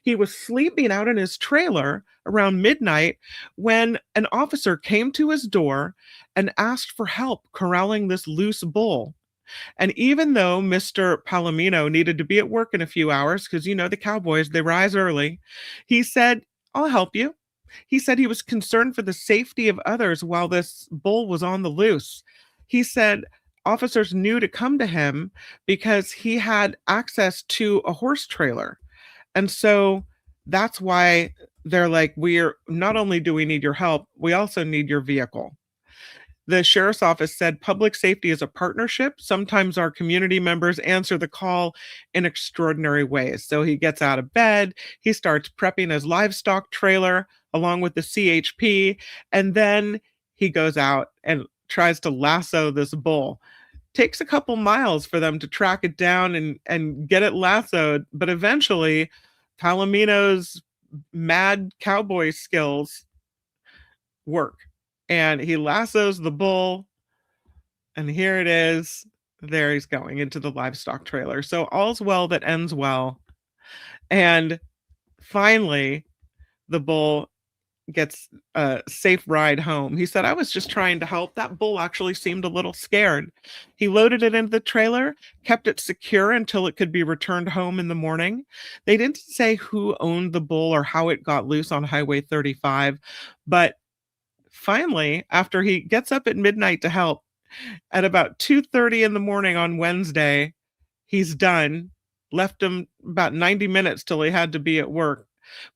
He was sleeping out in his trailer around midnight when an officer came to his door and asked for help corralling this loose bull. And even though Mr. Palomino needed to be at work in a few hours, because, the Cowboys, they rise early, he said, I'll help you. He said he was concerned for the safety of others while this bull was on the loose. He said officers knew to come to him because he had access to a horse trailer. And so that's why they're like, we're not only do we need your help, we also need your vehicle. The sheriff's office said public safety is a partnership. Sometimes our community members answer the call in extraordinary ways. So he gets out of bed, he starts prepping his livestock trailer along with the CHP, and then he goes out and tries to lasso this bull. Takes a couple miles for them to track it down and get it lassoed, but eventually Palomino's mad cowboy skills work. And he lassos the bull, and here it is. There he's going into the livestock trailer. So all's well that ends well. And finally, the bull gets a safe ride home. He said, I was just trying to help. That bull actually seemed a little scared. He loaded it into the trailer, kept it secure until it could be returned home in the morning. They didn't say who owned the bull or how it got loose on Highway 35, but finally, after he gets up at midnight to help, at about 2:30 in the morning on Wednesday, he's done. Left him about 90 minutes till he had to be at work.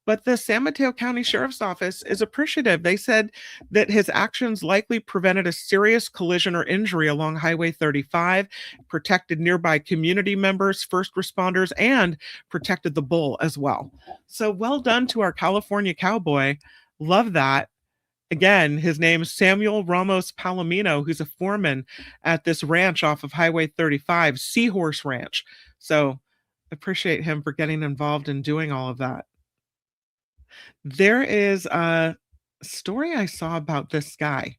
But the San Mateo County Sheriff's Office is appreciative. They said that his actions likely prevented a serious collision or injury along Highway 35, protected nearby community members, first responders, and protected the bull as well. So well done to our California cowboy. Love that. Again, his name is Samuel Ramos Palomino, who's a foreman at this ranch off of Highway 35, Seahorse Ranch. So appreciate him for getting involved in doing all of that. There is a story I saw about this guy.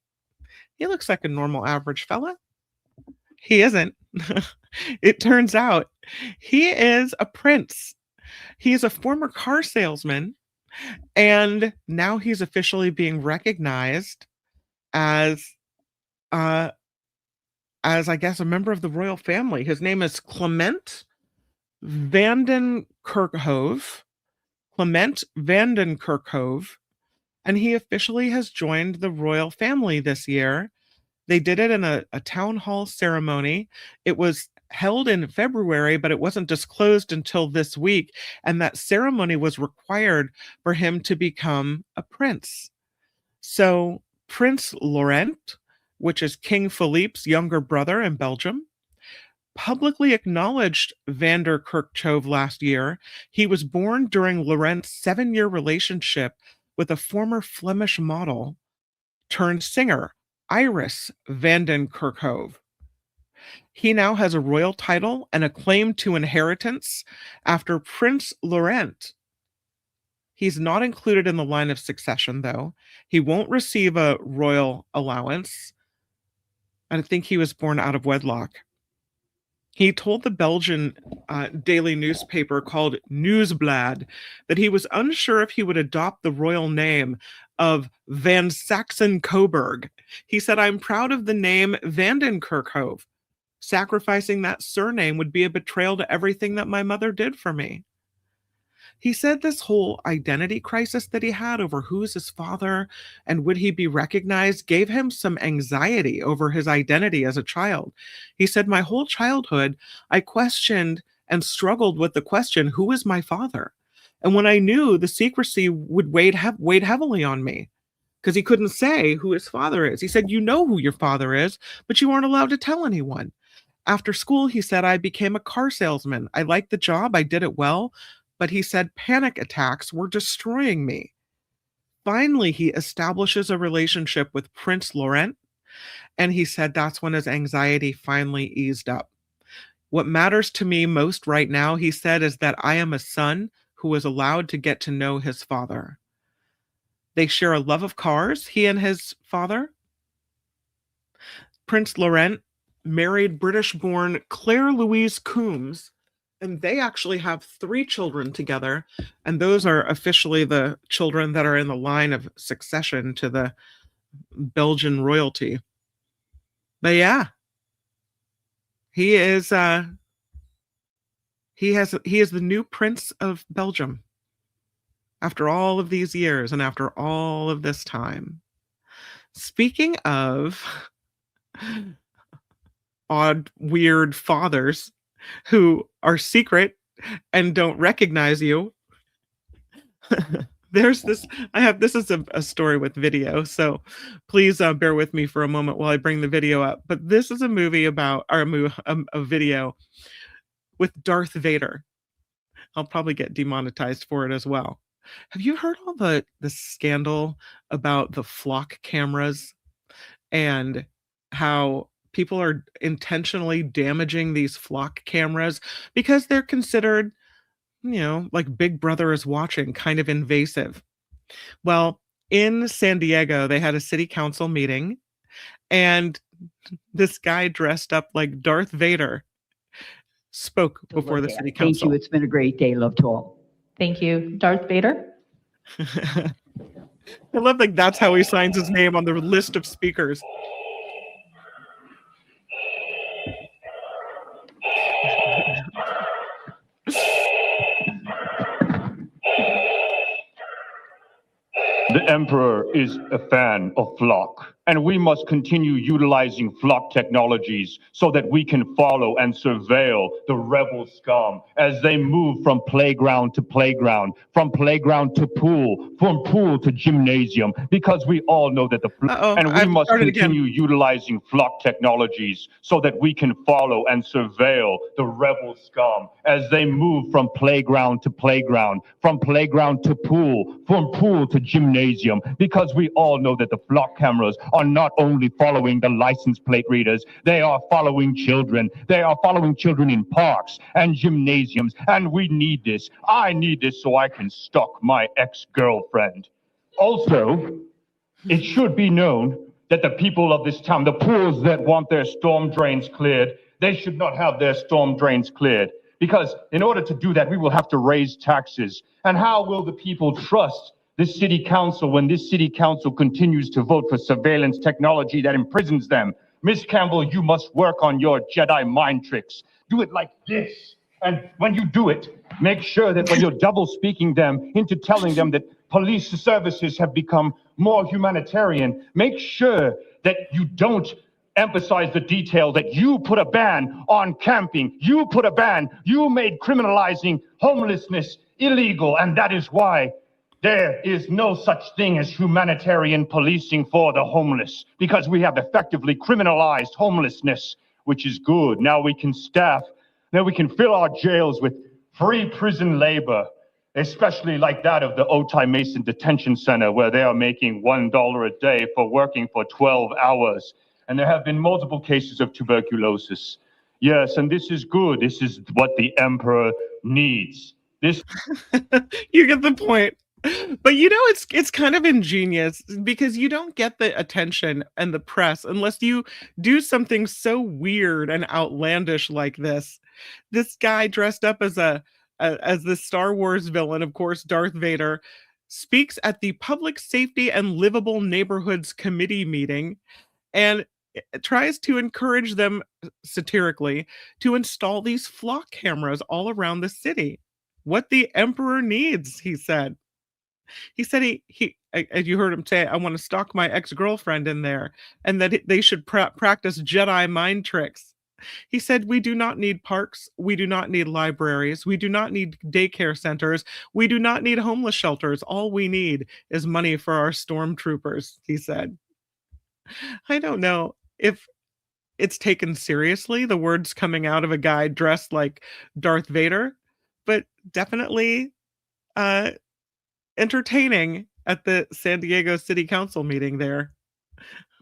He looks like a normal average fella. He isn't. It turns out he is a prince. He is a former car salesman, and now he's officially being recognized as I guess a member of the royal family. His name is Clement Vanden Kerkhove. Clement Vanden Kerkhove, and he officially has joined the royal family this year. They did it in a town hall ceremony. It was held in February, but it wasn't disclosed until this week. And that ceremony was required for him to become a prince. So Prince Laurent, which is King Philippe's younger brother in Belgium, publicly acknowledged Vander Kerkhove last year. He was born during Laurent's 7-year relationship with a former Flemish model turned singer, Iris Vanden Kerkhove. He now has a royal title and a claim to inheritance after Prince Laurent. He's not included in the line of succession, though. He won't receive a royal allowance. I think he was born out of wedlock. He told the Belgian daily newspaper called Nieuwsblad that he was unsure if he would adopt the royal name of Van Saxen-Coburg. He said, I'm proud of the name Vanden Kerkhove. Sacrificing that surname would be a betrayal to everything that my mother did for me. He said this whole identity crisis that he had over who's his father and would he be recognized gave him some anxiety over his identity as a child. He said, my whole childhood, I questioned and struggled with the question, who is my father? And when I knew, the secrecy would weighed heavily on me because he couldn't say who his father is. He said, you know who your father is, but you aren't allowed to tell anyone. After school, he said, I became a car salesman. I liked the job. I did it well. But he said panic attacks were destroying me. Finally, he establishes a relationship with Prince Laurent, and he said that's when his anxiety finally eased up. What matters to me most right now, he said, is that I am a son who was allowed to get to know his father. They share a love of cars, he and his father. Prince Laurent married British-born Claire Louise Coombs, and they actually have 3 children together, and those are officially the children that are in the line of succession to the Belgian royalty. But yeah, he is he is the new Prince of Belgium. after all of these years and after all of this time. Speaking of odd, weird fathers who are secret and don't recognize you, there's this. I have this is a story with video, so please bear with me for a moment while I bring the video up. But this is a movie about, or a video with Darth Vader. I'll probably get demonetized for it as well. Have you heard all the scandal about the flock cameras and how people are intentionally damaging these flock cameras because they're considered, like Big Brother is watching, kind of invasive? Well, in San Diego, they had a city council meeting, and this guy dressed up like Darth Vader spoke before the city Thank you. council. It's been a great day. Love to all. Thank you. Darth Vader? I love like that's how he signs his name on the list of speakers. The Emperor is a fan of flock, and we must continue utilizing flock technologies so that we can follow and surveil the rebel scum as they move from playground to playground, from playground to pool, from pool to gymnasium, because we all know that we must continue utilizing flock technologies so that we can follow and surveil the rebel scum as they move from playground to playground, from playground to pool, from pool to gymnasium, because we all know that the flock cameras are not only following the license plate readers, they are following children. They are following children in parks and gymnasiums, and we need this. I need this so I can stalk my ex-girlfriend. Also, it should be known that the people of this town, the pools that want their storm drains cleared, they should not have their storm drains cleared. Because in order to do that, we will have to raise taxes. And how will the people trust this city council when this city council continues to vote for surveillance technology that imprisons them? Miss Campbell, you must work on your Jedi mind tricks. Do it like this. And when you do it, make sure that when you're double speaking them into telling them that police services have become more humanitarian, make sure that you don't emphasize the detail that you put a ban on camping. You put a ban. You made criminalizing homelessness illegal, and that is why there is no such thing as humanitarian policing for the homeless, because we have effectively criminalized homelessness, which is good. Now we can fill our jails with free prison labor, especially like that of the Otay Mason Detention Center, where they are making $1 a day for working for 12 hours. And there have been multiple cases of tuberculosis. Yes, and this is good. This is what the Emperor needs. This. You get the point. But it's kind of ingenious because you don't get the attention and the press unless you do something so weird and outlandish like this. This guy dressed up as as the Star Wars villain, of course, Darth Vader, speaks at the Public Safety and Livable Neighborhoods Committee meeting and tries to encourage them satirically to install these flock cameras all around the city. What the Emperor needs, he said. He said you heard him say, I want to stalk my ex-girlfriend in there, and that they should practice Jedi mind tricks. He said, we do not need parks. We do not need libraries. We do not need daycare centers. We do not need homeless shelters. All we need is money for our stormtroopers, he said. I don't know if it's taken seriously, the words coming out of a guy dressed like Darth Vader, but definitely entertaining at the San Diego City Council meeting there.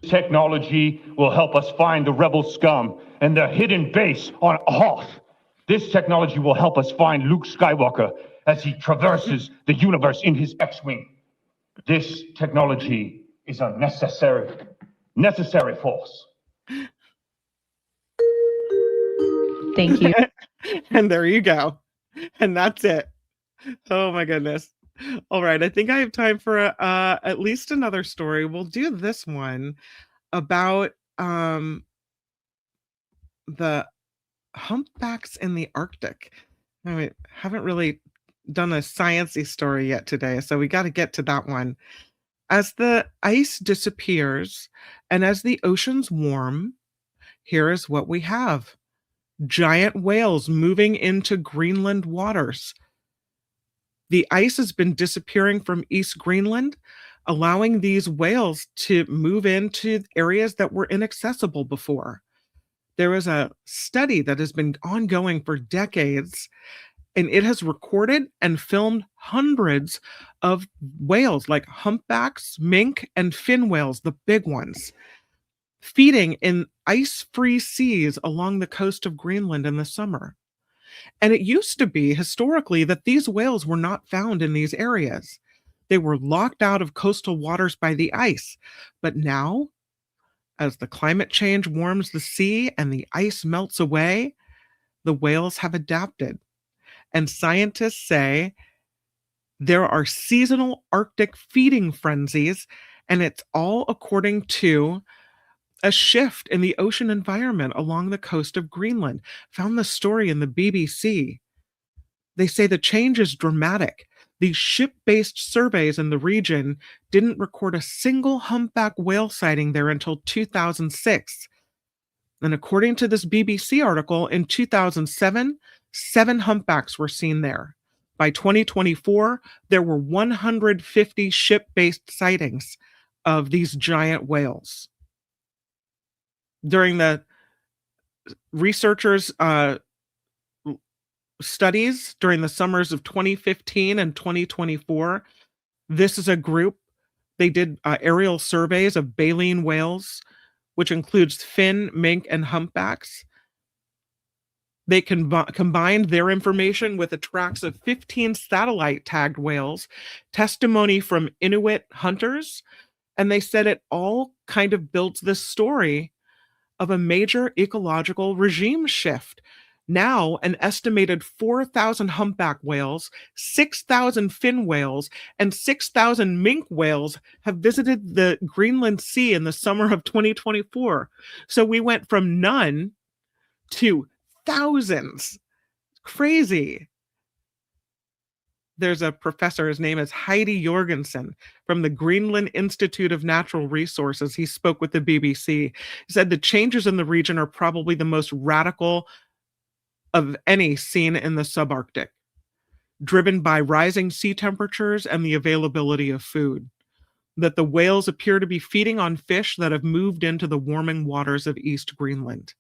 Technology will help us find the rebel scum and their hidden base on Hoth. This technology will help us find Luke Skywalker as he traverses the universe in his X-Wing. This technology is a necessary force. Thank you. And there you go. And that's it. Oh my goodness. All right, I think I have time for at least another story. We'll do this one about the humpbacks in the Arctic. I haven't really done a sciencey story yet today, so we got to get to that one. As the ice disappears and as the oceans warm, here is what we have: giant whales moving into Greenland waters. The ice has been disappearing from East Greenland, allowing these whales to move into areas that were inaccessible before. There is a study that has been ongoing for decades, and it has recorded and filmed hundreds of whales like humpbacks, mink, and fin whales, the big ones, feeding in ice-free seas along the coast of Greenland in the summer. And it used to be historically that these whales were not found in these areas. They were locked out of coastal waters by the ice. But now, as the climate change warms the sea and the ice melts away, the whales have adapted. And scientists say there are seasonal Arctic feeding frenzies, and it's all according to a shift in the ocean environment along the coast of Greenland. Found the story in the BBC. They say the change is dramatic. These ship-based surveys in the region didn't record a single humpback whale sighting there until 2006. And according to this BBC article, in 2007, 7 humpbacks were seen there. By 2024, there were 150 ship-based sightings of these giant whales. During the researchers' studies during the summers of 2015 and 2024, this is a group. They did aerial surveys of baleen whales, which includes fin, mink, and humpbacks. They combined their information with the tracks of 15 satellite-tagged whales, testimony from Inuit hunters, and they said it all kind of builds this story of a major ecological regime shift. Now, an estimated 4,000 humpback whales, 6,000 fin whales, and 6,000 mink whales have visited the Greenland Sea in the summer of 2024. So we went from none to thousands. Crazy. There's a professor, his name is Heidi Jorgensen from the Greenland Institute of Natural Resources. He spoke with the BBC. He said the changes in the region are probably the most radical of any seen in the subarctic, driven by rising sea temperatures and the availability of food. That the whales appear to be feeding on fish that have moved into the warming waters of East Greenland.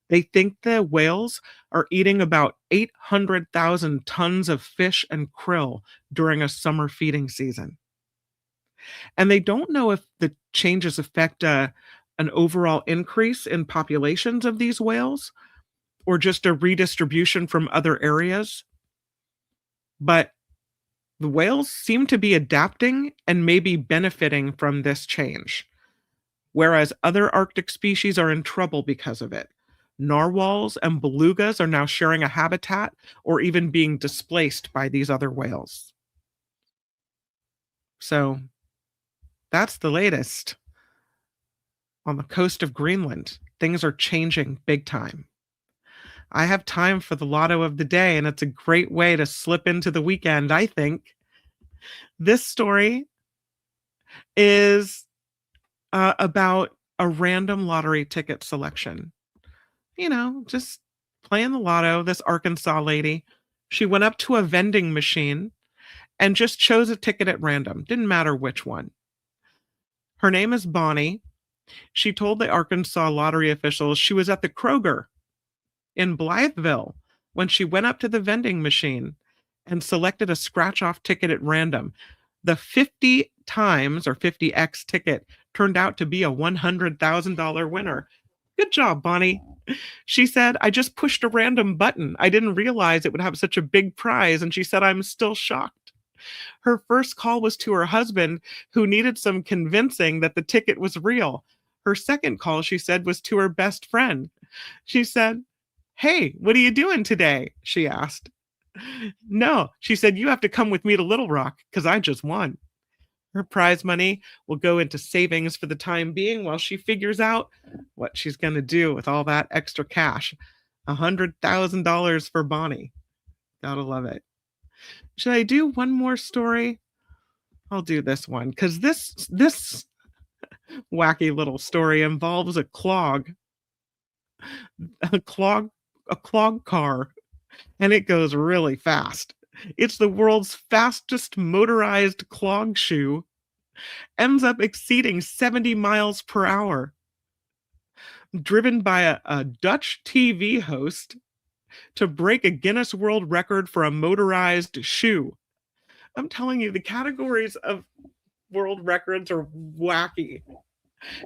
They think the whales are eating about 800,000 tons of fish and krill during a summer feeding season. And they don't know if the changes affect an overall increase in populations of these whales or just a redistribution from other areas. But the whales seem to be adapting and maybe benefiting from this change, whereas other Arctic species are in trouble because of it. Narwhals and belugas are now sharing a habitat or even being displaced by these other whales. So that's the latest on the coast of Greenland. Things are changing big time. I have time for the lotto of the day, and it's a great way to slip into the weekend, I think. This story is about a random lottery ticket selection. You know, just playing the lotto. This Arkansas lady, she went up to a vending machine and just chose a ticket at random. Didn't matter which one. Her name is Bonnie. She told the Arkansas lottery officials she was at the Kroger in Blytheville when she went up to the vending machine and selected a scratch-off ticket at random. The 50 times or 50x ticket turned out to be a $100,000 winner. Good job, Bonnie. She said, I just pushed a random button. I didn't realize it would have such a big prize. And she said, I'm still shocked. Her first call was to her husband, who needed some convincing that the ticket was real. Her second call, she said, was to her best friend. She said, hey, what are you doing today? She asked. No, she said, you have to come with me to Little Rock because I just won. Her prize money will go into savings for the time being while she figures out what she's going to do with all that extra cash. $100,000 for Bonnie. Gotta love it. Should I do one more story? I'll do this one because this wacky little story involves a clog, a clog, a clog car, and it goes really fast. It's the world's fastest motorized clog shoe, ends up exceeding 70 miles per hour. Driven by a Dutch TV host to break a Guinness World Record for a motorized shoe. I'm telling you, the categories of world records are wacky.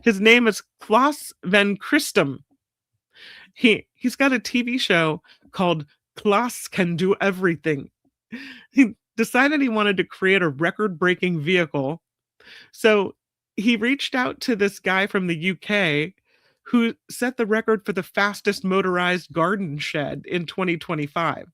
His name is Klaas van Christum. He's got a TV show called Klaas Can Do Everything. He decided he wanted to create a record-breaking vehicle. So he reached out to this guy from the UK who set the record for the fastest motorized garden shed in 2025.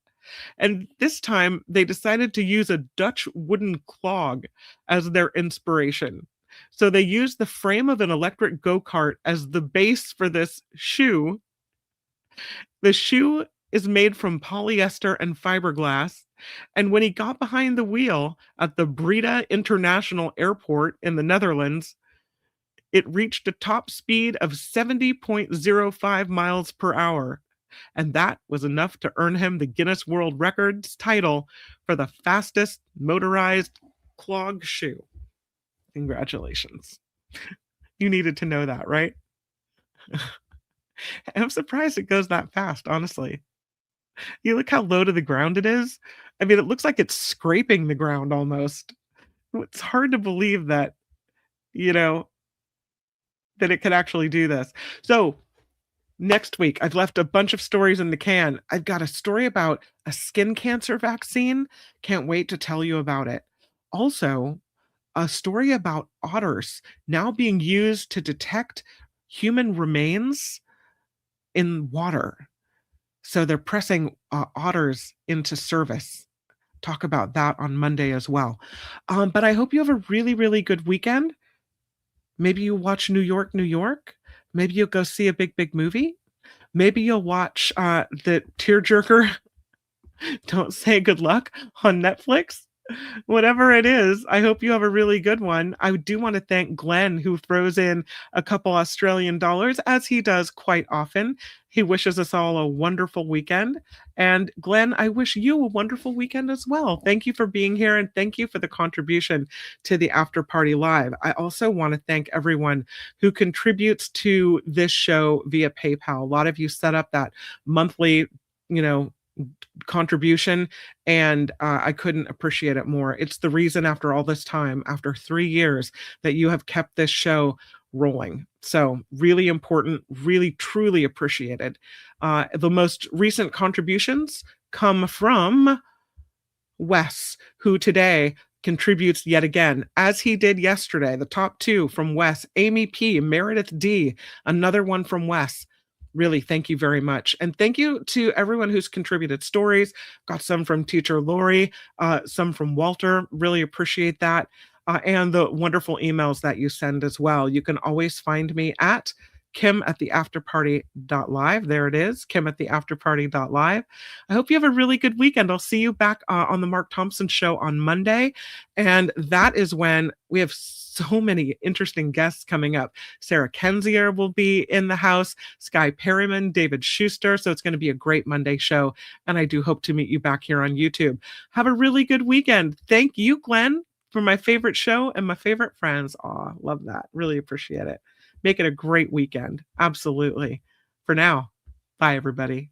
And this time they decided to use a Dutch wooden clog as their inspiration. So they used the frame of an electric go-kart as the base for this shoe. The shoe is made from polyester and fiberglass. And when he got behind the wheel at the Breda International Airport in the Netherlands, it reached a top speed of 70.05 miles per hour. And that was enough to earn him the Guinness World Records title for the fastest motorized clog shoe. Congratulations. You needed to know that, right? I'm surprised it goes that fast, honestly. You look how low to the ground it is. I mean, it looks like it's scraping the ground almost. It's hard to believe that, that it could actually do this. So next week, I've left a bunch of stories in the can. I've got a story about a skin cancer vaccine. Can't wait to tell you about it. Also, a story about otters now being used to detect human remains in water. So they're pressing otters into service. Talk about that on Monday as well. But I hope you have a really, really good weekend. Maybe you watch New York, New York. Maybe you'll go see a big, big movie. Maybe you'll watch the tearjerker, Don't Say Good Luck on Netflix. Whatever it is, I hope you have a really good one. I do want to thank Glenn, who throws in a couple Australian dollars, as he does quite often. He wishes us all a wonderful weekend. And Glenn, I wish you a wonderful weekend as well. Thank you for being here, and thank you for the contribution to the After Party Live. I also want to thank everyone who contributes to this show via PayPal. A lot of you set up that monthly, contribution, and I couldn't appreciate it more. It's the reason, after all this time, after 3 years, that you have kept this show rolling. So really important, really truly appreciated. The most recent contributions come from Wes, who today contributes yet again, as he did yesterday. The top two from Wes: Amy P, Meredith D, another one from Wes. Really, thank you very much. And thank you to everyone who's contributed stories. Got some from teacher Lori, some from Walter. Really appreciate that. And the wonderful emails that you send as well. You can always find me at kim@theafterparty.live. There it is, kim@theafterparty.live. I hope you have a really good weekend. I'll see you back on the Mark Thompson Show on Monday. And that is when we have so many interesting guests coming up. Sarah Kenzier will be in the house, Sky Perryman, David Schuster. So it's going to be a great Monday show. And I do hope to meet you back here on YouTube. Have a really good weekend. Thank you, Glenn, for my favorite show and my favorite friends. Aw, love that. Really appreciate it. Make it a great weekend. Absolutely. For now, bye, everybody.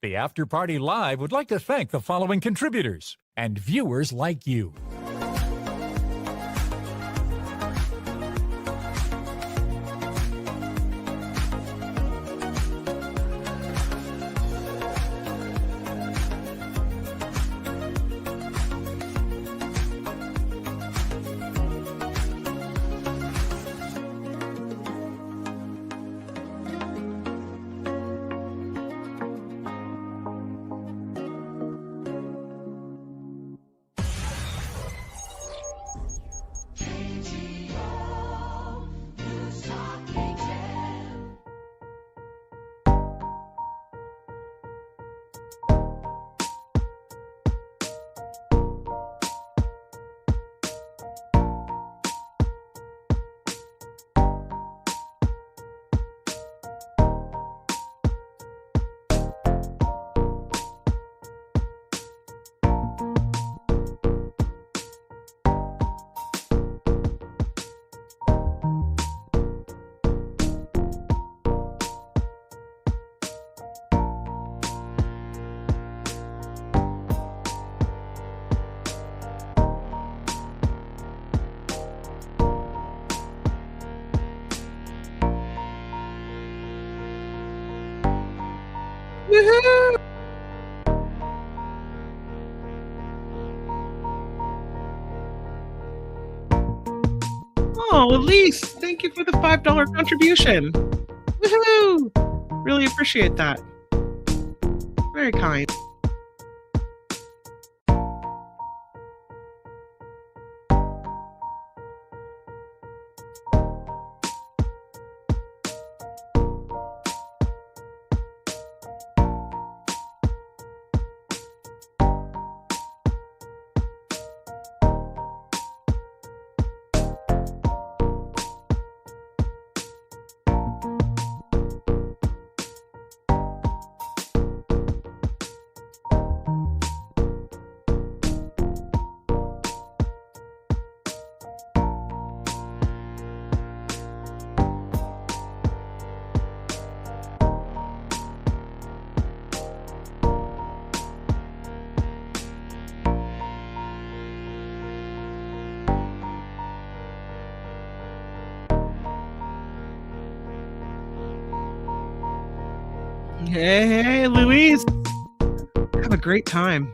The After Party Live would like to thank the following contributors and viewers like you. Oh, Elise, thank you for the $5 contribution. Woohoo! Really appreciate that. Very kind. Hey, Louise. Have a great time.